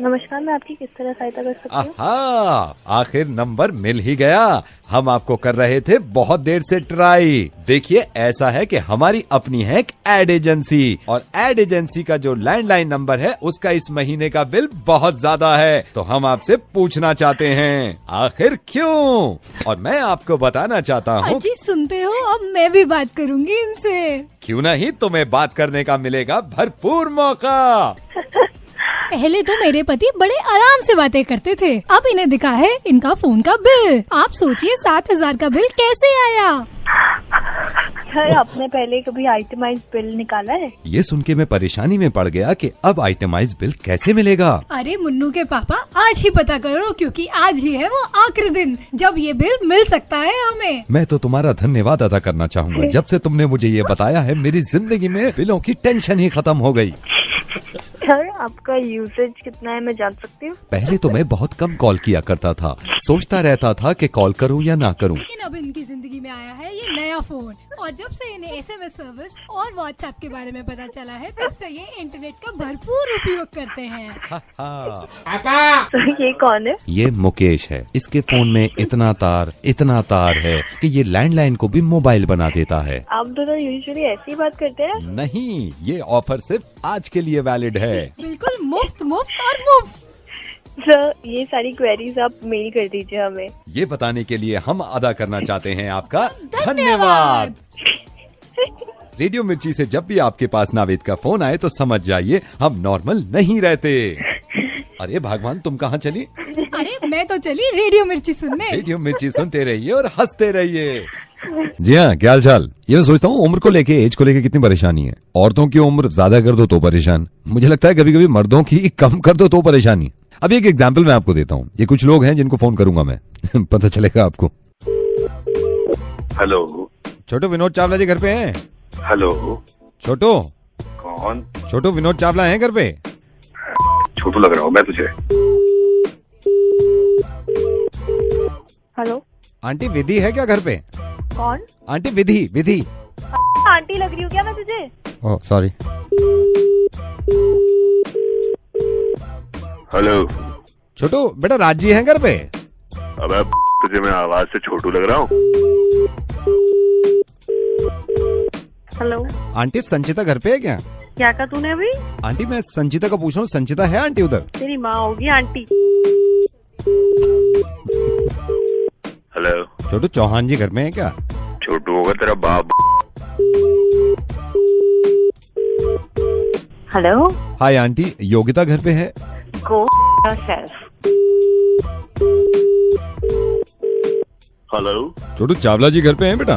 नमस्कार, मैं आपकी किस तरह सहायता कर सकती हूँ? आखिर नंबर मिल ही गया। हम आपको कर रहे थे बहुत देर से ट्राई। देखिए, ऐसा है कि हमारी अपनी है एक एड एजेंसी, और एड एजेंसी का जो लैंडलाइन नंबर है उसका इस महीने का बिल बहुत ज्यादा है। तो हम आपसे पूछना चाहते हैं आखिर क्यों, और मैं आपको बताना चाहता हूँ। जी सुनते हो, अब मैं भी बात करूँगी इनसे। क्यों नहीं, तुम्हें बात करने का मिलेगा भरपूर मौका। पहले तो मेरे पति बड़े आराम से बातें करते थे, अब इन्हें दिखा है इनका फोन का बिल। आप सोचिए 7,000 का बिल कैसे आया? सर, आपने पहले कभी आइटमाइज बिल निकाला है? ये सुन के मैं परेशानी में पड़ गया कि अब आइटमाइज बिल कैसे मिलेगा। अरे मुन्नू के पापा, आज ही पता करो, क्योंकि आज ही है वो आखिरी दिन जब ये बिल मिल सकता है हमें। मैं तो तुम्हारा धन्यवाद अदा करना चाहूँगा। जब से तुमने मुझे ये बताया है, मेरी जिंदगी में बिलों की टेंशन ही खत्म हो गई। सर आपका यूसेज कितना है, मैं जान सकती हूँ? पहले तो मैं बहुत कम कॉल किया करता था, सोचता रहता था कि कॉल करूं या ना करूं। लेकिन अब इनकी जिंदगी में आया है ये नया फोन, और जब से इन्हें SMS सर्विस और व्हाट्सएप के बारे में पता चला है, तब से ये इंटरनेट का भरपूर उपयोग करते हैं। तो ये कौन है? ये मुकेश है। इसके फोन में इतना तार है कि ये लैंडलाइन को भी मोबाइल बना देता है। आप दोनों यूजुअली ऐसी बात करते हैं? नहीं, ये ऑफर सिर्फ आज के लिए वैलिड है। बिल्कुल मुफ्त और मुफ्त। सर ये सारी क्वेरीज आप मेल कर दीजिए हमें। ये बताने के लिए हम अदा करना चाहते हैं आपका धन्यवाद। रेडियो मिर्ची से जब भी आपके पास नावेद का फोन आए तो समझ जाइए हम नॉर्मल नहीं रहते। अरे भगवान, तुम कहाँ चली? अरे मैं तो चली रेडियो मिर्ची सुनने। रेडियो मिर्ची सुनते रहिए और हंसते रहिए। जी हाँ, क्या हाल चाल? ये मैं सोचता हूँ उम्र को लेके, एज को लेके कितनी परेशानी है। औरतों की उम्र ज्यादा कर दो तो परेशान, मुझे लगता है कभी कभी मर्दों की कम कर दो तो परेशानी। अभी एक एग्जाम्पल मैं आपको देता हूँ। ये कुछ लोग हैं जिनको फोन करूंगा मैं पता चलेगा आपको। हेलो छोटू, विनोद चावला जी घर पे हैं? हेलो छोटू। कौन? छोटू, विनोद चावला हैं घर पे? छोटू लग रहा हूँ मैं तुझे। हेलो आंटी विधि है क्या घर पे? कौन? आंटी विधि। आंटी लग रही हूँ क्या मैं तुझे? Oh sorry. हेलो छोटू, बेटा राजी है घर पे? अबे तुझे मैं आवाज से छोटू लग रहा हूँ? हेलो आंटी संचिता घर पे है क्या? क्या कहा तूने अभी? आंटी मैं संचिता को पूछ रहा हूँ, संचिता है आंटी उधर? तेरी माँ होगी आंटी। हेलो छोटू, चौहान जी घर में है क्या? छोटू होगा तेरा बाप। हेलो हाय आंटी, योगिता घर पे है? गो सेल्फ। हेलो छोटू, चावला जी घर पे हैं बेटा?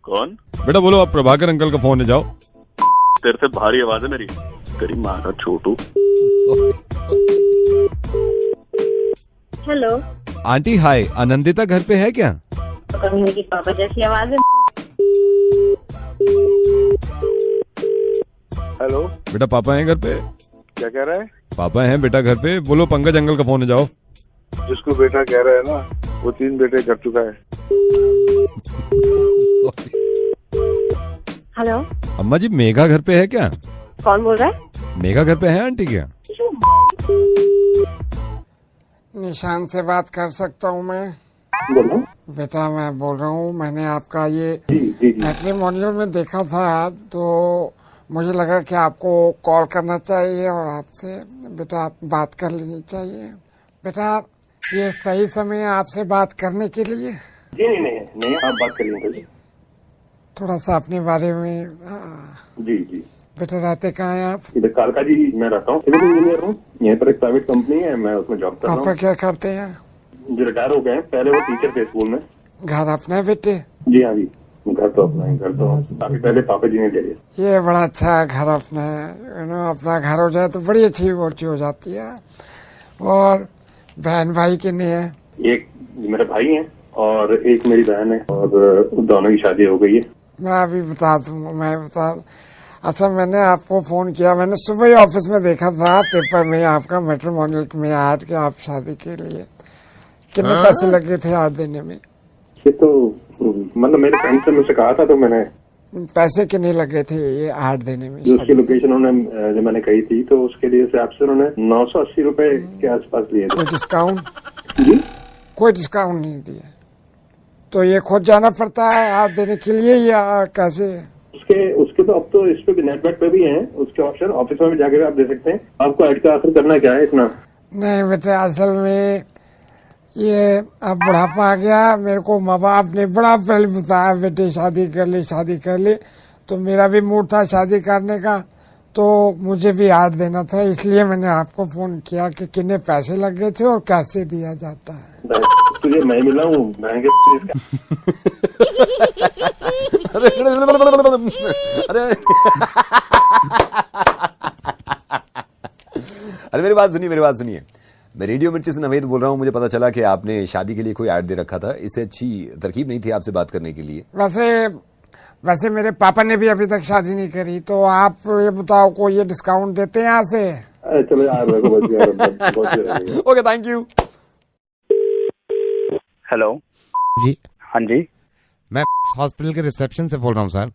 कौन? बेटा बोलो, आप प्रभाकर अंकल का फोन है, जाओ। तेरे से भारी आवाज है मेरी, तेरी माँ का छोटू। हेलो आंटी हाय, आनंदिता घर पे है क्या? मेरी पापा जैसी आवाज है। हेलो बेटा पापा हैं घर पे? क्या कह रहा है? पापा हैं बेटा घर पे, बोलो पंकज अंकल का फोन है, जाओ। जिसको बेटा कह रहा है ना, वो 3 बेटे कर चुका है। हेलो अम्मा जी, मेघा घर पे है क्या? कौन बोल रहा है? मेघा घर पे है आंटी क्या? निशान से बात कर सकता हूँ मैं? बोलो बेटा, मैं बोल रहा हूँ, मैंने आपका ये मैट्रिमोनियल में देखा था, तो मुझे लगा कि आपको कॉल करना चाहिए और आपसे बेटा आप बात कर लेनी चाहिए। बेटा ये सही समय है आपसे बात करने के लिए? जी नहीं आप बात करिए। थोड़ा सा अपने बारे में। जी बेटा रहते कहाँ हैं आप? इधर कालका जी मैं रहता हूँ, सिविल इंजीनियर हूँ। यहाँ पर एक प्राइवेट कंपनी है, मैं उसमें जॉब कर रहा हूँ। पापा क्या करते हैं? जो रिटायर हो गए हैं, पहले वो टीचर थे स्कूल में। घर अपना है बेटे? जी हाँ जी, घर तो अपना है, घर तो काफी पहले पापा जी ने ले लिया। ये बड़ा अच्छा है, घर अपना है। अपना घर हो जाए तो बड़ी अच्छी हो जाती है। और बहन भाई कितने हैं? एक मेरे भाई हैं और एक मेरी बहन है, और दोनों की शादी हो गई है। मैं अभी बता दूँ। अच्छा, मैंने आपको फोन किया, मैंने सुबह ही ऑफिस में देखा था पेपर में आपका मैट्रिमोनियल में ऐड कि आप शादी के लिए। कितने पैसे लगे थे ऐड देने में? ये तो मतलब मेरे फ्रेंड से मुझसे कहा था, तो मैंने। पैसे कितने लगे थे ये ऐड देने में? जो उसकी लोकेशन उन्होंने जो मैंने कही थी, तो उसके लिए से आपसे उन्होंने 980 रुपए के आसपास लिए थे। कोई डिस्काउंट? जी कोई डिस्काउंट नहीं दिया? तो ये खुद जाना पड़ता है ऐड देने के लिए या कैसे? उसके तो अब तो इस पे भी नेटवर्क पे भी हैं उसके ऑप्शन, ऑफिस में भी जाकर आप दे सकते हैं। आपको ऐड का आखिर करना क्या है इतना? नहीं बेटा, असल में ये अब बुढ़ापा आ गया, मेरे को माँ बाप ने बड़ा पहले बताया बेटे शादी कर ले, तो मेरा भी मूड था शादी करने का, तो मुझे भी ऐड देना था, इसलिए मैंने आपको फोन किया कि कितने पैसे लग गए थे और कैसे दिया जाता है। तुझे मैं मिला हूँ महंगे। अरे मेरी बात सुनिए। मैं रेडियो मिर्ची से नवेद बोल रहा हूँ। मुझे पता चला कि आपने शादी के लिए कोई ऐड दे रखा था। इससे अच्छी तरकीब नहीं थी आपसे बात करने के लिए। वैसे मेरे पापा ने भी अभी तक शादी नहीं करी, तो आप ये बताओ कोई ये डिस्काउंट देते हैं यहाँ से? चलो यार मेरे को बच गया। Okay, thank you. हेलो जी। हाँ जी, मैं हॉस्पिटल के रिसेप्शन से बोल रहा हूँ सर।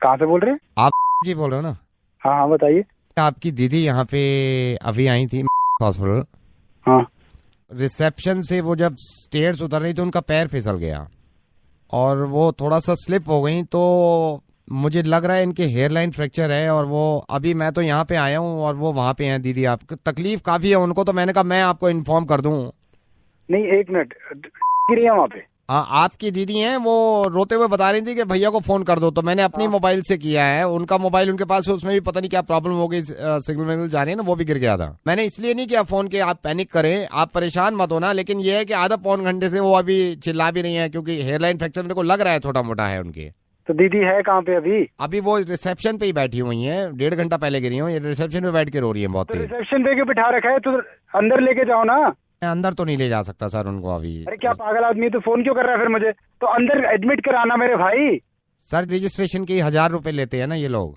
कहाँ से बोल रहे हैं आप? जी बोल रहे हो ना? हाँ हाँ बताइए। आपकी दीदी यहाँ पे अभी आई थी हॉस्पिटल। हाँ। रिसेप्शन से वो जब स्टेयर्स उतर रही तो उनका पैर फिसल गया और वो थोड़ा सा स्लिप हो गई, तो मुझे लग रहा है इनके हेयरलाइन फ्रैक्चर है। और वो अभी मैं तो यहाँ पे आया हूँ और वो वहाँ पे हैं दीदी। आपको तकलीफ काफी है उनको, तो मैंने कहा मैं आपको इन्फॉर्म कर दूँ। नहीं, एक मिनट, गिरी है वहाँ पे? हाँ, आपकी दीदी हैं, वो रोते हुए बता रही थी कि भैया को फोन कर दो, तो मैंने अपनी मोबाइल से किया है। उनका मोबाइल उनके पास है, उसमें भी पता नहीं क्या प्रॉब्लम हो गई, सिग्नल विग्नल जा रही है ना, वो भी गिर गया था। मैंने इसलिए नहीं किया फोन के, आप पैनिक करें, आप परेशान मत होना। लेकिन ये है कि आधा पौन घंटे से वो अभी चिल्ला भी रही है, क्योंकि हेयरलाइन फ्रैक्चर मेरे को लग रहा है छोटा मोटा है उनके। तो दीदी है कहाँ पे अभी? अभी वो रिसेप्शन पे ही बैठी हुई है, 1.5 घंटा पहले गिरी हूँ, ये रिसेप्शन पे बैठ के रो रही है बहुत तेज। रिसेप्शन पे क्यों बिठा रखा है? तो अंदर लेके जाओ ना। मैं अंदर तो नहीं ले जा सकता सर उनको अभी। अरे क्या पागल आदमी है, तो फोन क्यों कर रहा है फिर मुझे? तो अंदर एडमिट कराना मेरे भाई। सर रजिस्ट्रेशन के 1000 रुपए लेते हैं ना ये लोग।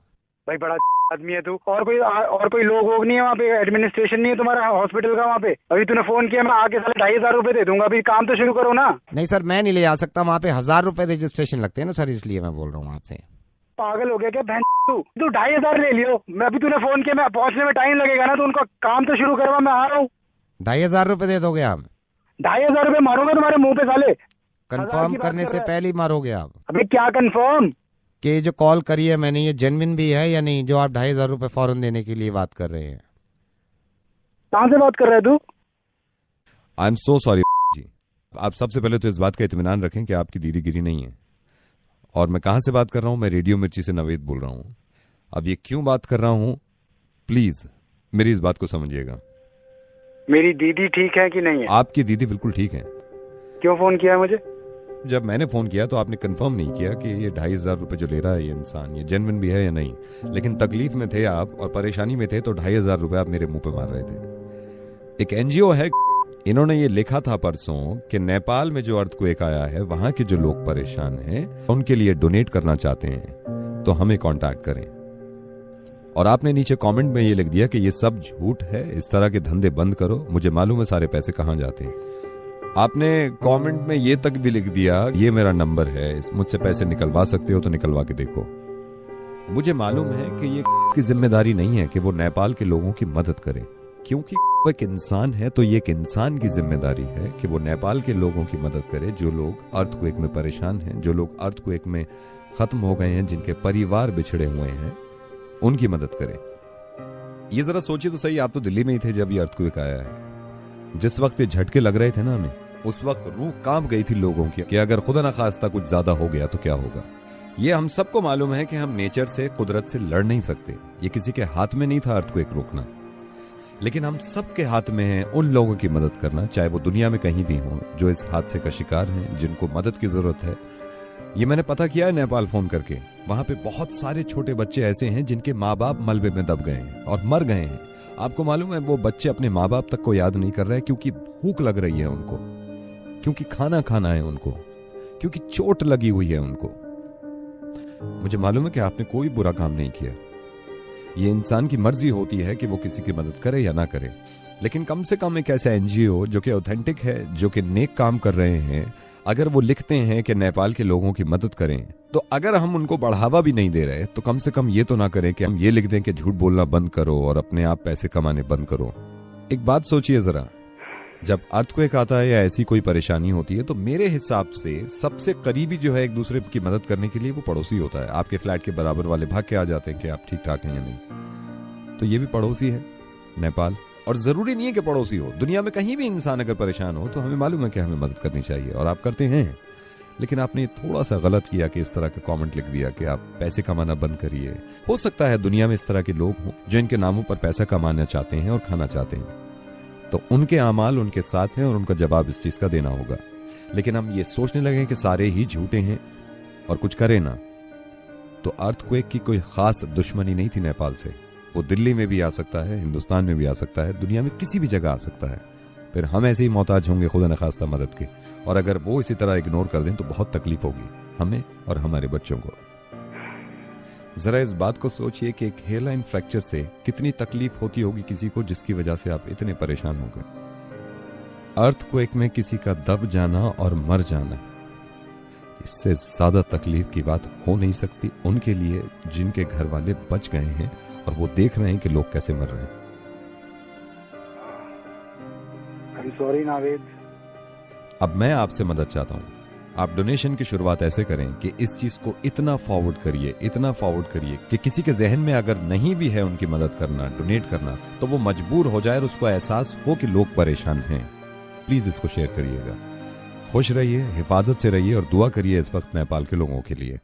भाई बड़ा आदमी है तू। और कोई लोग वोग नहीं है वहाँ पे? एडमिनिस्ट्रेशन नहीं है तुम्हारा हॉस्पिटल का वहाँ पे? अभी तूने फोन किया, मैं आके साले 2500 रुपए दे दूंगा। अभी काम तो शुरू करो ना। नहीं सर, मैं नहीं ले जा सकता वहाँ पे, 1000 रुपए रजिस्ट्रेशन लगते हैं ना सर, इसलिए मैं बोल रहा हूँ आपसे। पागल हो गया क्या बहन? तू 2500 ले लियो। मैं अभी तूने फोन किया, मैं पहुंचने में टाइम लगेगा ना, तो उनका काम तो शुरू करवा, मैं आ रहा हूँ। 2500 रुपए दे दोगे आप? 2500 रुपए मारूंगा तुम्हारे मुंह पे साले। कंफर्म करने से पहले ही मारोगे आप? अभी क्या कंफर्म? कि जो कॉल करी है मैंने, ये जेन्युइन भी है या नहीं, जो आप 2500 रुपए फौरन देने के लिए बात कर रहे हैं? कहाँ से बात कर रहे हैं तू? आई एम सो सॉरी जी। आप सबसे पहले तो इस बात का इत्मीनान रखें कि आपकी दीदी गिरी नहीं है। और मैं कहां से बात कर रहा हूं? मैं रेडियो मिर्ची से नवेद बोल रहा हूं। अब ये क्यों बात कर रहा हूं, प्लीज मेरी इस बात को समझिएगा। मेरी दीदी ठीक है कि नहीं है? आपकी दीदी बिल्कुल ठीक है। क्यों फोन किया है मुझे? जब मैंने फोन किया तो आपने कंफर्म नहीं किया कि ये 2500 रुपए जो ले रहा है ये इंसान, ये जेन्युइन भी है या नहीं। लेकिन तकलीफ में थे आप और परेशानी में थे, तो 2500 रुपए आप मेरे मुंह पे मार रहे थे। एक एनजीओ है, इन्होंने ये लिखा था परसों कि नेपाल में जो अर्थक्वेक आया है, वहां के जो लोग परेशान हैं उनके लिए डोनेट करना चाहते हैं, तो हमें कांटेक्ट करें। और आपने नीचे कमेंट में ये लिख दिया कि ये सब झूठ है, इस तरह के धंधे बंद करो, मुझे मालूम है सारे पैसे कहां जाते हैं। आपने कमेंट में ये तक भी लिख दिया, ये मेरा नंबर है, मुझसे पैसे निकलवा सकते हो तो निकलवा के देखो। मुझे मालूम है कि ये की जिम्मेदारी नहीं है कि वो नेपाल के लोगों की मदद करे, क्योंकि वो एक इंसान है, तो ये एक इंसान की जिम्मेदारी है कि वो नेपाल के लोगों की मदद करे, जो लोग अर्थक्वेक में परेशान हैं, जो लोग अर्थक्वेक में खत्म हो गए हैं, जिनके परिवार बिछड़े हुए हैं, उनकी मदद करे। ये जरा सोचिए तो सही, आप तो दिल्ली में ही थे जब ये अर्थक्वेक आया है। जिस वक्त ये झटके लग रहे थे ना हमें, उस वक्त रूह कांप गई थी लोगों की कि अगर खुदा न खास्ता कुछ ज्यादा हो गया तो क्या होगा। ये हम सबको मालूम है कि हम नेचर से, कुदरत से लड़ नहीं सकते। ये किसी के हाथ में नहीं था अर्थक्वेक रोकना, लेकिन हम सबके हाथ में है उन लोगों की मदद करना, चाहे वो दुनिया में कहीं भी हों, जो इस हादसे का शिकार हैं, जिनको मदद की जरूरत है। ये मैंने पता किया है नेपाल फोन करके, वहां पे बहुत सारे छोटे बच्चे ऐसे हैं जिनके माँ बाप मलबे में दब गए हैं और मर गए हैं। आपको मालूम है वो बच्चे अपने माँ बाप तक को याद नहीं कर रहे, क्योंकि भूख लग रही है उनको, क्योंकि खाना खाना है उनको, क्योंकि चोट लगी हुई है उनको। मुझे मालूम है कि आपने कोई बुरा काम नहीं किया, ये इंसान की मर्जी होती है कि वो किसी की मदद करे या ना करे, लेकिन कम से कम एक ऐसा एनजीओ जो कि ऑथेंटिक है, जो कि नेक काम कर रहे हैं, अगर वो लिखते हैं कि नेपाल के लोगों की मदद करें, तो अगर हम उनको बढ़ावा भी नहीं दे रहे तो कम से कम ये तो ना करें कि हम ये लिख दें कि झूठ बोलना बंद करो और अपने आप पैसे कमाने बंद करो। एक बात सोचिए जरा, जब अर्थक्वेक आता है या ऐसी कोई परेशानी होती है, तो मेरे हिसाब से सबसे करीबी जो है एक दूसरे की मदद करने के लिए वो पड़ोसी होता है। आपके फ्लैट के बराबर वाले भाग के आ जाते हैं कि आप ठीक ठाक हैं या नहीं, तो ये भी पड़ोसी है नेपाल। और जरूरी नहीं है कि पड़ोसी हो, दुनिया में कहीं भी इंसान अगर परेशान हो तो हमें मालूम है कि हमें मदद करनी चाहिए, और आप करते हैं। लेकिन आपने थोड़ा सा गलत किया कि इस तरह का कमेंट लिख दिया कि आप पैसे कमाना बंद करिए। हो सकता है दुनिया में इस तरह के लोग हों जो इनके नामों पर पैसा कमाना चाहते हैं और खाना चाहते हैं, तो उनके अमाल उनके साथ हैं और उनका जवाब इस चीज का देना होगा। लेकिन हम ये सोचने लगे कि सारे ही झूठे हैं और कुछ करें ना, तो अर्थक्वेक की कोई खास दुश्मनी नहीं थी नेपाल से। वो दिल्ली में भी आ सकता है, हिंदुस्तान में भी आ सकता है, दुनिया में किसी भी जगह आ सकता है। फिर हम ऐसे ही मोहताज होंगे खुदा न खास्ता मदद के, और अगर वो इसी तरह इग्नोर कर दें तो बहुत तकलीफ होगी हमें और हमारे बच्चों को। जरा इस बात को सोचिए कि एक हेयरलाइन फ्रैक्चर से कितनी तकलीफ होती होगी किसी को, जिसकी वजह से आप इतने परेशान हो गए। अर्थक्वेक में किसी का दब जाना और मर जाना, इससे ज्यादा तकलीफ की बात हो नहीं सकती उनके लिए जिनके घर वाले बच गए हैं और वो देख रहे हैं कि लोग कैसे मर रहे हैं। सॉरी नावेद। अब मैं आपसे मदद चाहता हूं। आप डोनेशन की शुरुआत ऐसे करें कि इस चीज को इतना फॉरवर्ड करिए कि किसी के जहन में अगर नहीं भी है उनकी मदद करना, डोनेट करना, तो वो मजबूर हो जाए और उसको एहसास हो कि लोग परेशान हैं। प्लीज इसको शेयर करिएगा। खुश रहिए, हिफाजत से रहिए और दुआ करिए इस वक्त नेपाल के लोगों के लिए।